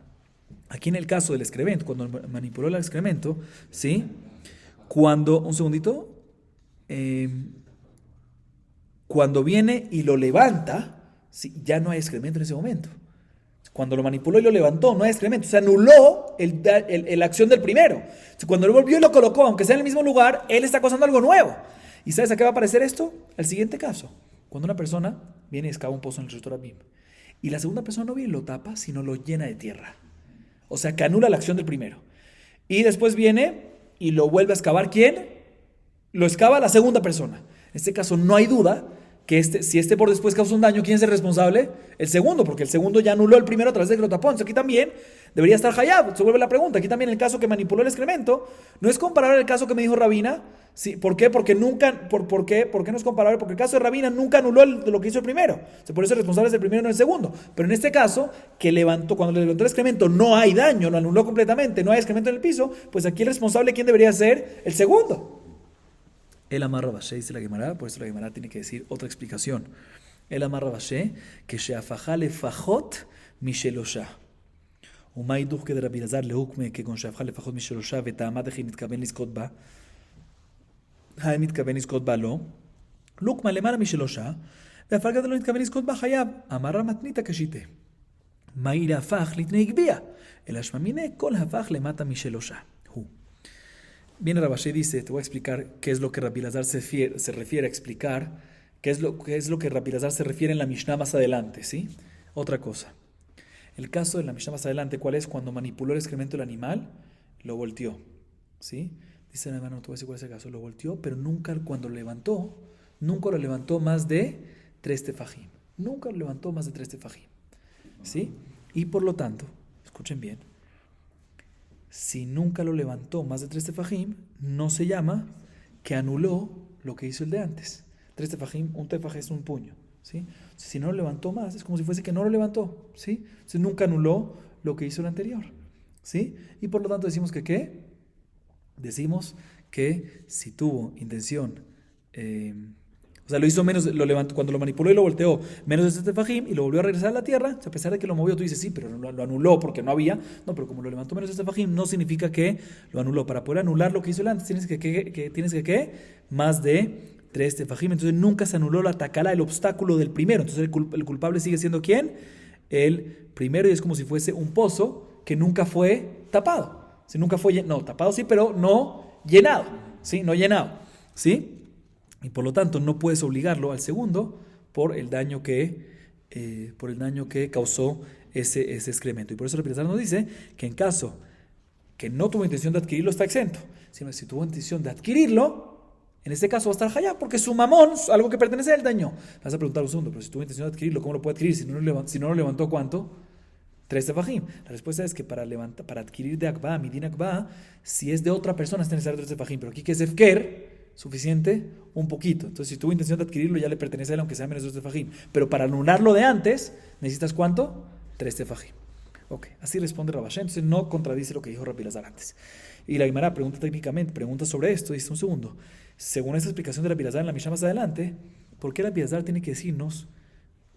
aquí en el caso del excremento, cuando manipuló el excremento, ¿sí? Cuando, un segundito, cuando viene y lo levanta, ¿sí? Ya no hay excremento en ese momento. Cuando lo manipuló y lo levantó, no hay excremento. Se anuló la acción del primero. Cuando lo volvió y lo colocó, aunque sea en el mismo lugar, él está causando algo nuevo. ¿Y sabes a qué va a parecer esto? Al siguiente caso. Cuando una persona viene y excava un pozo en el Rishon Rabim, y la segunda persona no viene y lo tapa, sino lo llena de tierra. O sea, que anula la acción del primero. Y después viene y lo vuelve a excavar. ¿Quién? Lo excava la segunda persona. En este caso no hay duda que si por después causa un daño, ¿quién es el responsable? El segundo, porque el segundo ya anuló el primero a través de que lo tapó. Entonces aquí también debería estar hayab. Se vuelve la pregunta. Aquí también el caso que manipuló el excremento no es comparable al caso que me dijo Rabina. ¿Sí? ¿Por qué? Porque nunca, ¿por qué? ¿Por qué no es comparable? Porque el caso de Rabina nunca anuló lo que hizo el primero. O sea, por eso el responsable es el primero, no el segundo. Pero en este caso, cuando le levantó el excremento, no hay daño, lo anuló completamente, no hay excremento en el piso, pues aquí el responsable, ¿quién debería ser? El segundo. El amarra Bashe, dice la Gemara, por eso la Gemara tiene que decir otra explicación. El amarra Bashe, que sheafajá le fajot mishelosha. Umay duch que de Rabbi Elazar lehukme, que con sheafajá le fajot mishelosha, veta'amad echi nitkaben liskot ba. האם מתכוון לזכות בה? לא. לוקמה למעלה משלושה, ואף אגב לא מתכוון לזכות בה חייב. אמר המתנית הקשיתה. מהי להפך לתני גביע? אלא שממינה כל הפך למטה משלושה. הוא. Viene Rabashé dice, te voy a explicar qué es lo que Rabbi Elazar se refiere a explicar, qué es lo que Rabbi Elazar se refiere en la Mishnah más adelante, ¿sí? Otra cosa. El caso de la Mishnah más adelante, ¿cuál es? Cuando manipuló el excremento del animal, lo volteó, ¿sí? Dice el hermano, no te voy a decir cuál es el caso, lo volteó, pero nunca cuando lo levantó más de 3 tefajim. Nunca lo levantó más de 3 tefajim. ¿Sí? Y por lo tanto, escuchen bien, si nunca lo levantó más de 3 tefajim, no se llama que anuló lo que hizo el de antes. 3 tefajim, un tefaj es un puño. ¿Sí? Si no lo levantó más, es como si fuese que no lo levantó. ¿Sí? Entonces nunca anuló lo que hizo el anterior. ¿Sí? Y por lo tanto decimos que ¿qué? Decimos que si tuvo intención, o sea, lo hizo menos, lo levantó, cuando lo manipuló y lo volteó, menos de 7 tefajim y lo volvió a regresar a la tierra, o sea, a pesar de que lo movió, tú dices, sí, pero lo anuló porque no había, no, pero como lo levantó menos de 7 tefajim, no significa que lo anuló. Para poder anular lo que hizo el antes, tienes que más de 3 tefajim, entonces nunca se anuló la takala, el obstáculo del primero, entonces el culpable sigue siendo ¿quién? El primero, y es como si fuese un pozo que nunca fue tapado. Si nunca fue llenado, no, tapado sí, pero no llenado, ¿sí? No llenado, ¿sí? Y por lo tanto no puedes obligarlo al segundo por el daño que causó ese excremento. Y por eso el Rabbi nos dice que en caso que no tuvo intención de adquirirlo está exento, sino si tuvo intención de adquirirlo, en este caso va a estar hayab, porque su mamón, algo que pertenece al daño. Vas a preguntar un segundo, pero si tuvo intención de adquirirlo, ¿cómo lo puede adquirir? Si no lo levantó, ¿cuánto? 3 tefajim. La respuesta es que para adquirir de akba, midin akba, si es de otra persona es necesario 3 tefajim, pero aquí que es efker, suficiente, un poquito. Entonces si tuvo intención de adquirirlo ya le pertenece a él aunque sea menos de 3 tefajim. Pero para anularlo de antes, ¿necesitas cuánto? 3 tefajim. Ok, así responde Rabashé, entonces no contradice lo que dijo Rabbi Elazar antes. Y la Guimara pregunta técnicamente, pregunta sobre esto, dice un segundo. Según esta explicación de Rabbi Elazar en la Mishnah más adelante, ¿por qué Rabbi Elazar tiene que decirnos,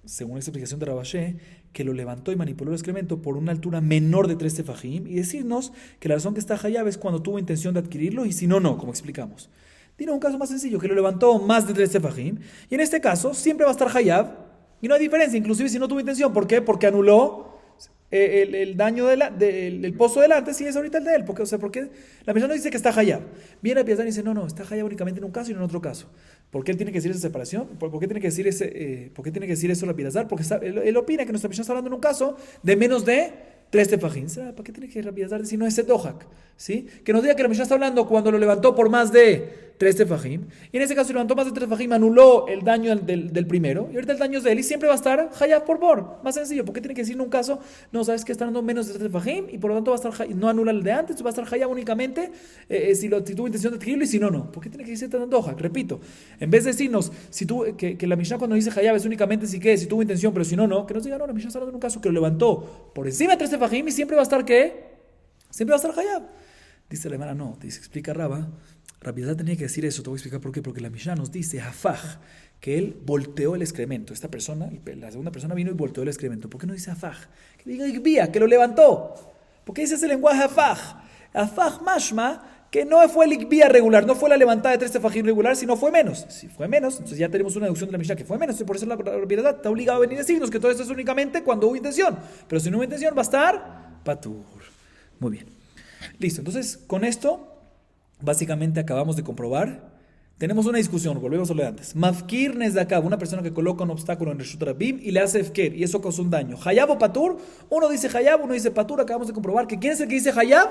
según esta explicación de Rabashé, que lo levantó y manipuló el excremento por una altura menor de 3 tefajim y decirnos que la razón que está hayab es cuando tuvo intención de adquirirlo y si no, no, como explicamos? Dinos un caso más sencillo, que lo levantó más de 3 tefajim y en este caso siempre va a estar hayab y no hay diferencia, inclusive si no tuvo intención. ¿Por qué? Porque anuló el daño del pozo delante, sí es ahorita el de él. Porque, o sea, porque la persona dice que está hayab. Viene a Piazán y dice, no, está hayab únicamente en un caso y no en otro caso. ¿Por qué él tiene que decir esa separación? ¿Por qué tiene que decir ¿por qué tiene que decir eso la Piazán? Porque él opina que nuestra persona está hablando en un caso de menos de 3 tefajim. ¿Para qué tiene que Rabbi Elazar decir no es dohak? ¿Sí? Que nos diga que la Mishnah está hablando cuando lo levantó por más de 3 tefajim. Y en ese caso, si levantó más de 3 tefajim, anuló el daño del primero. Y ahorita el daño es de él. Y siempre va a estar hayab por bor. Más sencillo. ¿Por qué tiene que decir en un caso, no, sabes que está dando menos de 3 tefajim? Y por lo tanto va a estar no anula el de antes, va a estar hayab únicamente si tuvo intención de adquirirlo y si no, no. ¿Por qué tiene que decir tan dohak? Repito, en vez de decirnos que la Mishnah cuando dice hayab es únicamente si tuvo intención, pero si no, no. Que nos diga, no, la Mishnah está hablando en un caso que lo levantó por encima de 3 tefajim y siempre va a estar ¿qué? Siempre va a estar hayab. Dice la hermana, no, explica Rabbi Elazar tenía que decir eso, te voy a explicar por qué, porque la Mishnah nos dice, hafaj, que él volteó el excremento. Esta persona, la segunda persona vino y volteó el excremento. ¿Por qué no dice hafaj? Que diga ikbia, que lo levantó. ¿Por qué dice ese lenguaje hafaj? Hafaj mashma, que no fue el ikbia regular, no fue la levantada de 3 tefajim regular, sino fue menos. Si fue menos, entonces ya tenemos una deducción de la Mishnah que fue menos, y por eso la Rabbi Elazar está obligado a venir a decirnos que todo esto es únicamente cuando hubo intención. Pero si no hubo intención, va a estar patur. Muy bien. Listo, entonces con esto básicamente acabamos de comprobar. Tenemos una discusión, volvemos a lo de antes. Mafkir nezakav, una persona que coloca un obstáculo en Reshut Rabim y le hace efker y eso causa un daño. Hayab o patur, uno dice hayab, uno dice patur. Acabamos de comprobar que ¿quién es el que dice hayab?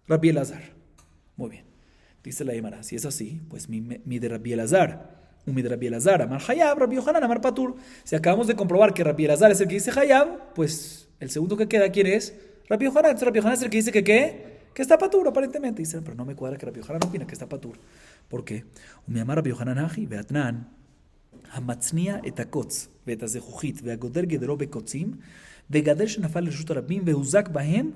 Rabbi Elazar. Muy bien, dice la Gemara, si es así, pues mi de Rabbi Elazar, mi de Rabbi Elazar, amar hayab, Rabbi Yohanan, amar patur. Si acabamos de comprobar que Rabbi Elazar es el que dice hayab, pues el segundo que queda, ¿quién es? Rabbi Yohanan. Entonces Rabbi Yohanan es el que dice que ¿qué? Que está patur, aparentemente. Dicen, pero no me cuadra que Rabbi Yohanan opina que está patur. ¿Por qué? Mi amar Rabbi Yohanan aji, beatnan, hamatznia etakotz, beetazehujit, beagoder gedero bekotzim, begader shenafal reshut rabim, beuzak bahem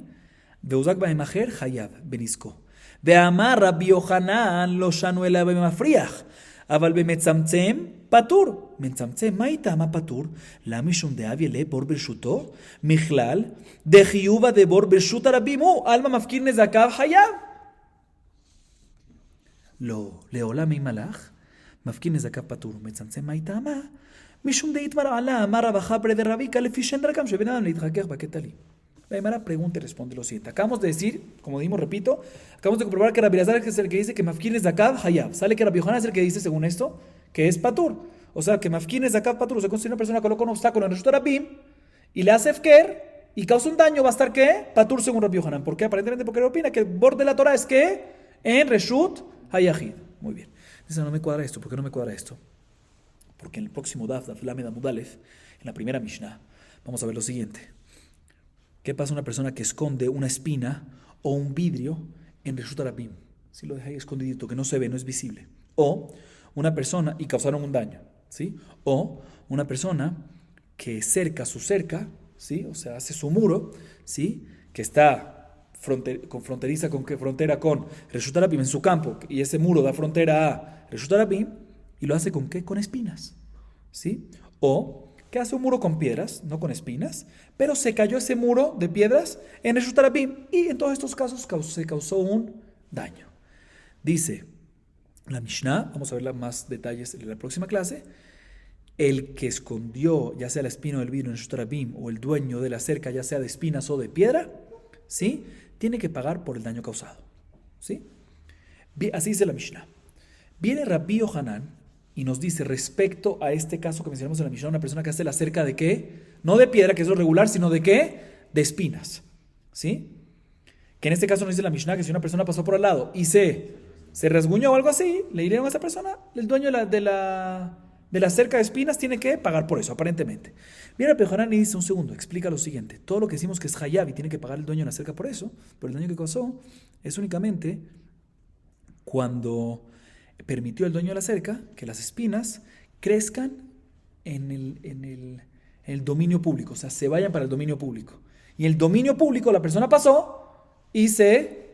acher, hayab, benisko. Beamar Rabbi Yohanan lo shanu ela bemafriach, אבל במצמצם פטור. מצמצם, מה איתה? מה פטור? למה משום דאבי אלה בור ברשותו? מכלל, דחיובה דבור ברשות הרבים הוא, עלמא מפקיר נזקיו חייב. לא, לעולם מי מלאך, מפקיר נזקיו פטור. מצמצם, מה איתה? מה? משום דאיתמר עלה, אמר רב חברי דרביקה, לפי שאין דרכם שבן אדם להתחכך בקטע לי. La Gemara pregunta y responde lo siguiente. Acabamos de decir, como dijimos, repito, acabamos de comprobar que Rabbi Elazar es el que dice que Mafkin es Zakab Hayab. Sale que Rabbi Yohanan es el que dice, según esto, que es Patur. O sea, que Mafkin es Zakab Patur. O sea, si una persona coloca un obstáculo en el Reshut Rabim y le hace Efker y causa un daño, va a estar ¿qué? Patur según Rabbi Yohanan. ¿Por qué? Aparentemente porque él opina que el borde de la Torah es que en Reshut Hayahid. Muy bien. Dice, no me cuadra esto. ¿Por qué no me cuadra esto? Porque en el próximo Daf Lamed Amud Aleph, en la primera Mishnah, vamos a ver lo siguiente. ¿Qué pasa a una persona que esconde una espina o un vidrio en Reshut Rabim? Si lo deja ahí escondidito, que no se ve, no es visible. O una persona, y causaron un daño, ¿sí? O una persona que cerca su cerca, ¿sí? O sea, hace su muro, ¿sí? Que está frontera con Reshut Rabim en su campo, y ese muro da frontera a Reshut Rabim, y lo hace ¿con qué? Con espinas, ¿sí? O que hace un muro con piedras, no con espinas, pero se cayó ese muro de piedras en Reshut Rabim y en todos estos casos se causó un daño. Dice la Mishnah, vamos a ver más detalles en la próxima clase, el que escondió ya sea la espina o el vidrio en Reshut Rabim o el dueño de la cerca ya sea de espinas o de piedra, ¿sí? Tiene que pagar por el daño causado, ¿sí? Así dice la Mishnah. Viene Rabbi Yohanan y nos dice respecto a este caso que mencionamos en la Mishnah, una persona que hace la cerca de ¿qué? No de piedra, que es lo regular, sino de ¿qué? De espinas, ¿sí? Que en este caso nos dice la Mishnah que si una persona pasó por al lado y se rasguñó o algo así, le dirían a esa persona, el dueño de la cerca de espinas tiene que pagar por eso, aparentemente. Viene el Pejoran y dice, un segundo, explica lo siguiente. Todo lo que decimos que es hayab y tiene que pagar el dueño de la cerca por eso, por el daño que causó, es únicamente cuando permitió el dueño de la cerca que las espinas crezcan en en el dominio público, o sea, se vayan para el dominio público. Y en el dominio público la persona pasó y se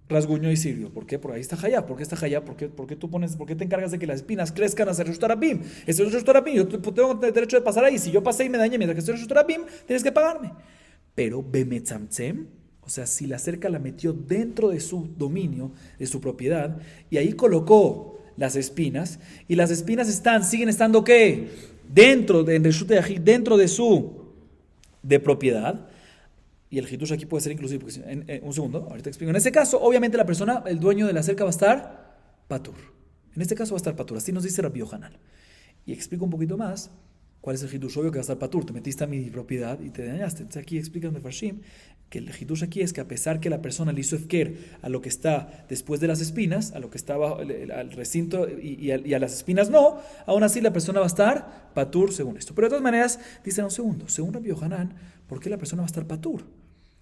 rasguñó y sirvió. ¿Por qué? Porque ahí está Hayab. ¿Por qué está Hayab? ¿Por qué te encargas de que las espinas crezcan hacia Reshut Harabim? Eso es Reshut Harabim. Yo tengo derecho de pasar ahí. Si yo pasé y me dañé mientras que estoy en Reshut Harabim, tienes que pagarme. Pero Bemetzamtzem, o sea, si la cerca la metió dentro de su dominio, de su propiedad, y ahí colocó las espinas, y las espinas siguen estando ¿qué? Dentro de Reshut Yahid, dentro de propiedad. Y el hitush aquí puede ser inclusive, porque un segundo, ahorita explico. En ese caso, obviamente la persona, el dueño de la cerca va a estar patur. En este caso va a estar patur, así nos dice Rabbi Yohanan. Y explico un poquito más cuál es el hitush. Obvio que va a estar patur, te metiste a mi propiedad y te dañaste. Entonces aquí explican de Farshim que el hitush aquí es que a pesar que la persona le hizo efker a lo que está después de las espinas, a lo que estaba al recinto y a las espinas no, aún así la persona va a estar patur según esto. Pero de todas maneras, dicen un segundo, según Rabbi Yohanan, ¿por qué la persona va a estar patur?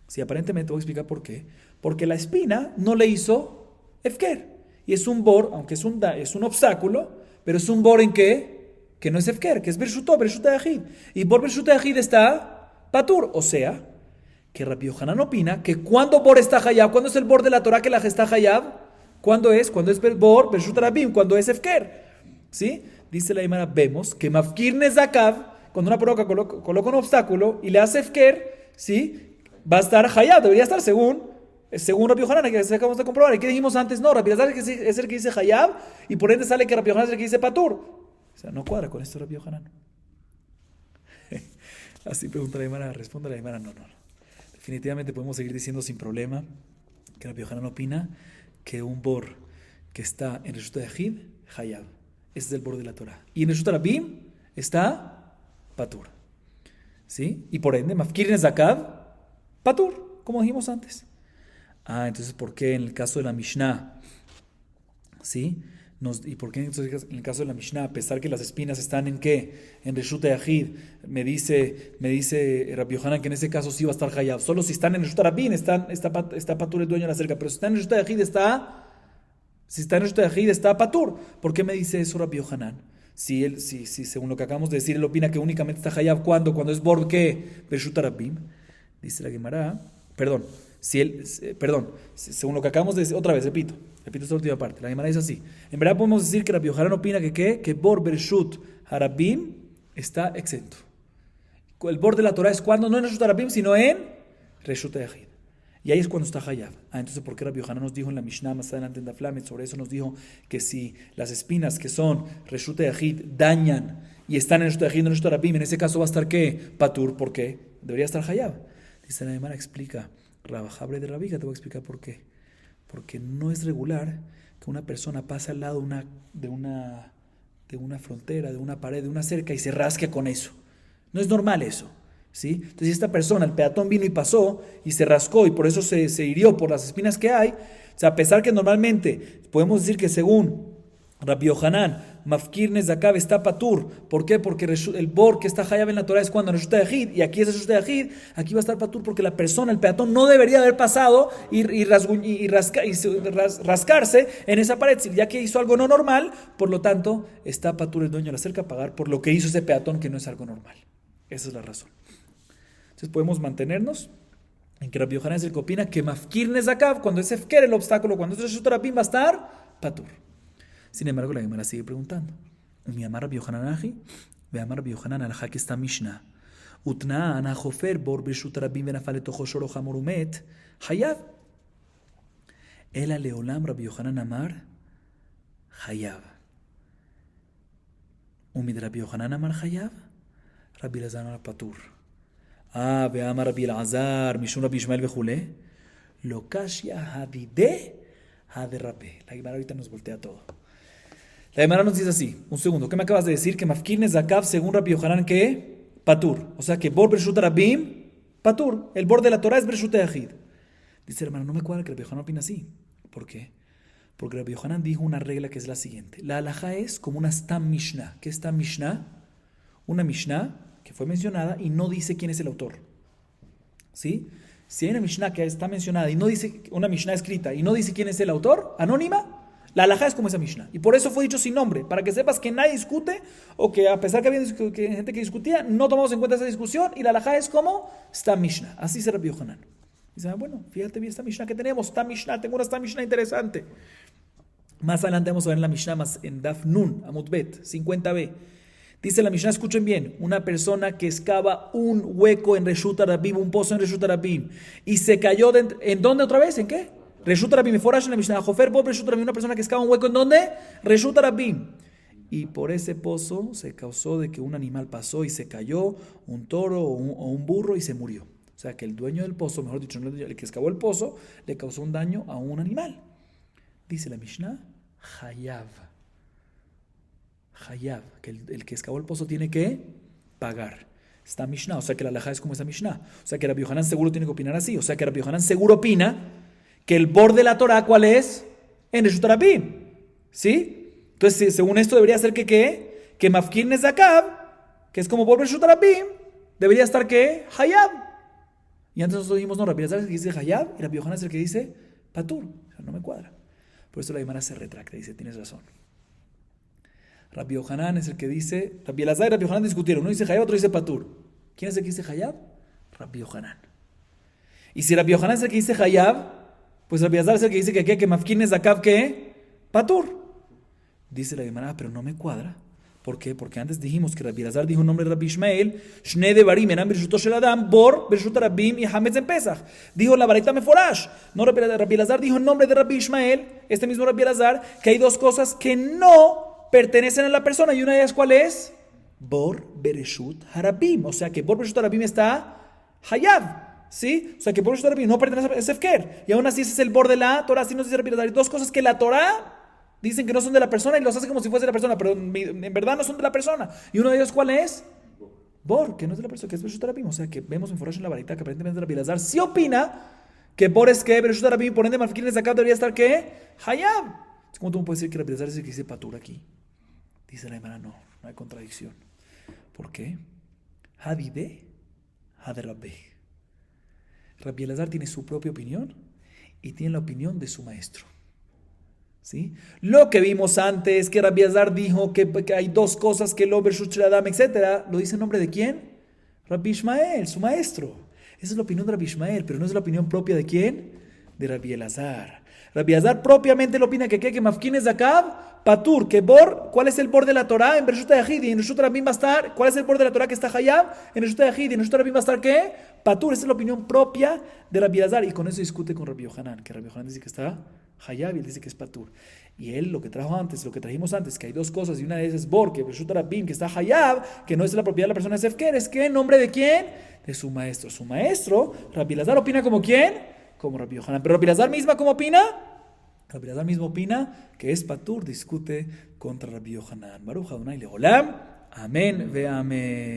Si aparentemente voy a explicar por qué. Porque la espina no le hizo efker. Y es un bor, aunque es un obstáculo, pero es un bor en qué? Que no es efker, que es Bershut Yahid. Y por Bershut Yahid está patur. O sea, que Rabbi Yohanan opina que cuando bor está hayab, cuando es el bor de la Torah que la está hayab, ¿cuándo es? Cuando es bor Bershut Harabim, cuando es efker. ¿Sí? Dice la Gemara, vemos que mafkir nezakav, cuando una provoca coloca un obstáculo y le hace efker, ¿sí? Va a estar hayab, debería estar según Rabbi Yohanan, que acabamos de comprobar. ¿Y qué dijimos antes? No, Rabbi Elazar es el que dice hayab y por ende sale que Rabbi Yohanan es el que dice patur. O sea, no cuadra con esto Rabbi Yohanan. Así pregunta la Gemara, responde la Gemara, no. Definitivamente podemos seguir diciendo sin problema que Rabbi Yohanan opina que un bor que está en Reshut Yahid, hayab. Ese es el bor de la Torah. Y en Reshut Harabim está patur. ¿Sí? Y por ende, mafkir nezakav, patur, como dijimos antes. Entonces, ¿por qué en el caso de la Mishnah? ¿Sí? ¿Y por qué en el caso de la Mishnah, a pesar que las espinas están en qué? En Reshut Yahid, me dice Rabbi Yohanan que en ese caso sí va a estar hayab. Solo si están en Reshut Harabim está patur el dueño de la cerca, pero si están en Reshut Yahid está patur. ¿Por qué me dice eso Rabbi Yohanan? Si según lo que acabamos de decir, él opina que únicamente está hayab cuando es bor ¿qué? Reshut Harabim. Dice la Gemara, según lo que acabamos de decir, otra vez, repito esta última parte. La Gemara dice así: en verdad podemos decir que Rabbi Yohanan opina que bor Bereshut Harabim está exento. El bor de la Torah es cuando no en Reshut Harabim, sino en Reshut Yahid. Y ahí es cuando está hayab. Entonces, ¿por qué Rabbi Yohanan nos dijo en la Mishnah más adelante en Daflamet? Sobre eso nos dijo que si las espinas que son Reshut Yahid dañan y están en Reshut Yahid, no en Reshut Harabim, en ese caso va a estar ¿qué? Patur. ¿Por qué? Debería estar hayab. Dice la Gemara, explica Rabajabre de Rabija, te voy a explicar por qué. Porque no es regular que una persona pase al lado de una frontera, de una pared, de una cerca y se rasque con eso. No es normal eso, ¿sí? Entonces, si esta persona, el peatón vino y pasó y se rascó y por eso se hirió por las espinas que hay, o sea, a pesar que normalmente podemos decir que según Rabbi Yohanan, mafkir nezakav está patur. ¿Por qué? Porque el bor que está hayab en la Torah es cuando en Reshut Yahid, y aquí es Reshut Yahid, aquí va a estar patur porque la persona, el peatón, no debería haber pasado y rascarse en esa pared, ya que hizo algo no normal. Por lo tanto, está patur el dueño de la cerca a pagar por lo que hizo ese peatón, que no es algo normal. Esa es la razón. Entonces podemos mantenernos en que Rabbi Yohanan es el que opina que mafkir nezakav, cuando es efker el obstáculo, cuando es Reshut Harabim, va a estar patur. Sin embargo, la Gemara sigue preguntando. Mi amar Rabbi Yohanan aji, ve amar Rabbi Yohanan alha que está Mishnah. Utna ana jofer bor Reshut Harabim venafal etocho shoro hamor umet hayab. Ela leolam Rabbi Yohanan amar hayab. Umid Rabbi Yohanan amar hayab. Rabbi Elazar amar patur. Ve amar Rabbi Elazar mishum Rabbi Ishmael vejule. Lo kashya hadide haderrape. La Gemara ahorita nos voltea todo. La Gemara nos dice así, un segundo, ¿qué me acabas de decir? Que mafkir nezakav según Rabbi Yohanan, ¿qué? Patur. O sea que bor Bereshut Harabim, patur. El bor de la Torah es Bereshut Yahid. Dice el hermano, no me cuadra que Rabbi Yohanan opina así. ¿Por qué? Porque Rabbi Yohanan dijo una regla que es la siguiente. La halajá es como una Stam Mishnah. ¿Qué es Stam Mishnah? Una Mishnah que fue mencionada y no dice quién es el autor. ¿Sí? Si hay una Mishnah que está mencionada y no dice, una Mishnah escrita y no dice quién es el autor, anónima, La halajá es como esa Mishnah. Y por eso fue dicho sin nombre, para que sepas que nadie discute, o que a pesar que había gente que discutía, no tomamos en cuenta esa discusión, y la halajá es como esta Mishnah. Así se Rabbi Yohanan. Dice, bueno, fíjate bien esta Mishnah que tenemos, tengo esta Mishnah interesante. Más adelante vamos a ver en la Mishnah, más en Daf Nun, Amud Bet, 50b. Dice la Mishnah, escuchen bien, una persona que excava un hueco en Reshut Arabim, un pozo en Reshut Arabim, y se cayó ¿en dónde otra vez? ¿En qué? Reshut Arabim, Forash en la Mishnah, Jofer Bob Reshut Arabim, una persona que excava un hueco, ¿en dónde? Reshut Arabim. Y por ese pozo se causó de que un animal pasó y se cayó, un toro o un burro, y se murió. O sea que el dueño del pozo, mejor dicho, el que excavó el pozo, le causó un daño a un animal. Dice la Mishnah, Hayav, que el que excavó el pozo tiene que pagar. Esta Mishnah, o sea que la halajá es como esa Mishnah. O sea que Rabbi Yohanan seguro tiene que opinar así. O sea que Rabbi Yohanan seguro opina que el bor de la Torah, ¿cuál es? En Reshut Arabim. ¿Sí? Entonces, según esto debería ser que Mafkir Nezakav, que es como bor Reshut Arabim, debería estar que Hayab. Y antes nosotros dijimos, no, Rabbi Elazar es el que dice Hayab y Rabbi Yohanan es el que dice Patur. O sea, no me cuadra. Por eso la Gemara se retracta, dice, tienes razón. Rabbi Yohanan es el que dice, Rabbi Elazar y Rabbi Yohanan discutieron, uno dice Hayab, otro dice Patur. ¿Quién es el que dice Hayab? Rabbi Yohanan. Y si Rabbi Yohanan es el que dice Hayab, pues Rabbi Elazar es el que dice que Mafkin es Zakab, ¿qué? Patur. Dice la Gemara, pero no me cuadra. ¿Por qué? Porque antes dijimos que Rabbi Elazar dijo el nombre de Rabbi Ishmael, Shnei Devarim eran Bershuto Shel Adam, Bor, Bershut Rabim y Hametz en Pesach. Dijo la Baraita Meforash. No, Rabbi Elazar dijo el nombre de Rabbi Ishmael, este mismo Rabbi Elazar, que hay dos cosas que no pertenecen a la persona, y una de ellas, ¿cuál es? Bor Bereshut Harabim. O sea que Bor Bereshut Harabim está Hayab. ¿Sí? O sea que Bor Bereshut Harabim no pertenece a Sefker. Y aún así ese es el Bor de la Torah. Así nos dice Rabbi Elazar. Hay dos cosas que la Torah dicen que no son de la persona y los hace como si fuese de la persona, pero en verdad no son de la persona. Y uno de ellos, ¿cuál es? Bor, que no es de la persona, que es Bereshut Harabim. O sea que vemos en Forash en la Baraita que aparentemente Rabbi Elazar sí opina que Bor es que Bereshut Harabim, por ende Mafkin es acá, debería estar ¿qué? Hayab. ¿Cómo tú me puedes decir que Rabbi Elazar es el que dice Patur aquí? Dice la hermana, no hay contradicción. ¿Por qué? Hadide, Haderabbe. Rabbi Elazar tiene su propia opinión y tiene la opinión de su maestro. ¿Sí? Lo que vimos antes, que Rabbi Elazar dijo que hay dos cosas que lo Bershut Shel Adam, etc., ¿lo dice en nombre de quién? Rabbi Ishmael, su maestro. Esa es la opinión de Rabbi Ishmael, pero no es la opinión propia de quién? De Rabbi Elazar. Rabbi Elazar propiamente le opina que Mafkin es Zakab, Patur, que Bor, ¿cuál es el Bor de la Torah? En Bereshut Yahid, y en Reshut Rabim va a estar, ¿cuál es el Bor de la Torah que está Hayab? En Reshut Yahid, y en Reshut Rabim va a estar ¿qué? Patur. Esa es la opinión propia de Rabbi Elazar, y con eso discute con Rabbi Yohanan, que Rabbi Yohanan dice que está Hayab y él dice que es Patur. Y él lo que trajimos antes, que hay dos cosas, y una de esas es Bor, que Reshut Rabim, que está Hayab, que no es la propiedad de la persona de Sefker, es que en nombre de quién? De su maestro. Su maestro, Rabbi Elazar, opina como quién? Como Rabbi Yohanan. Pero Rabbi Elazar misma, ¿cómo opina? Rabbi Elazar mismo opina que es Patur, discute contra Rabbi Yohanan. Baruch Adonai Leolam. Amén ve amén.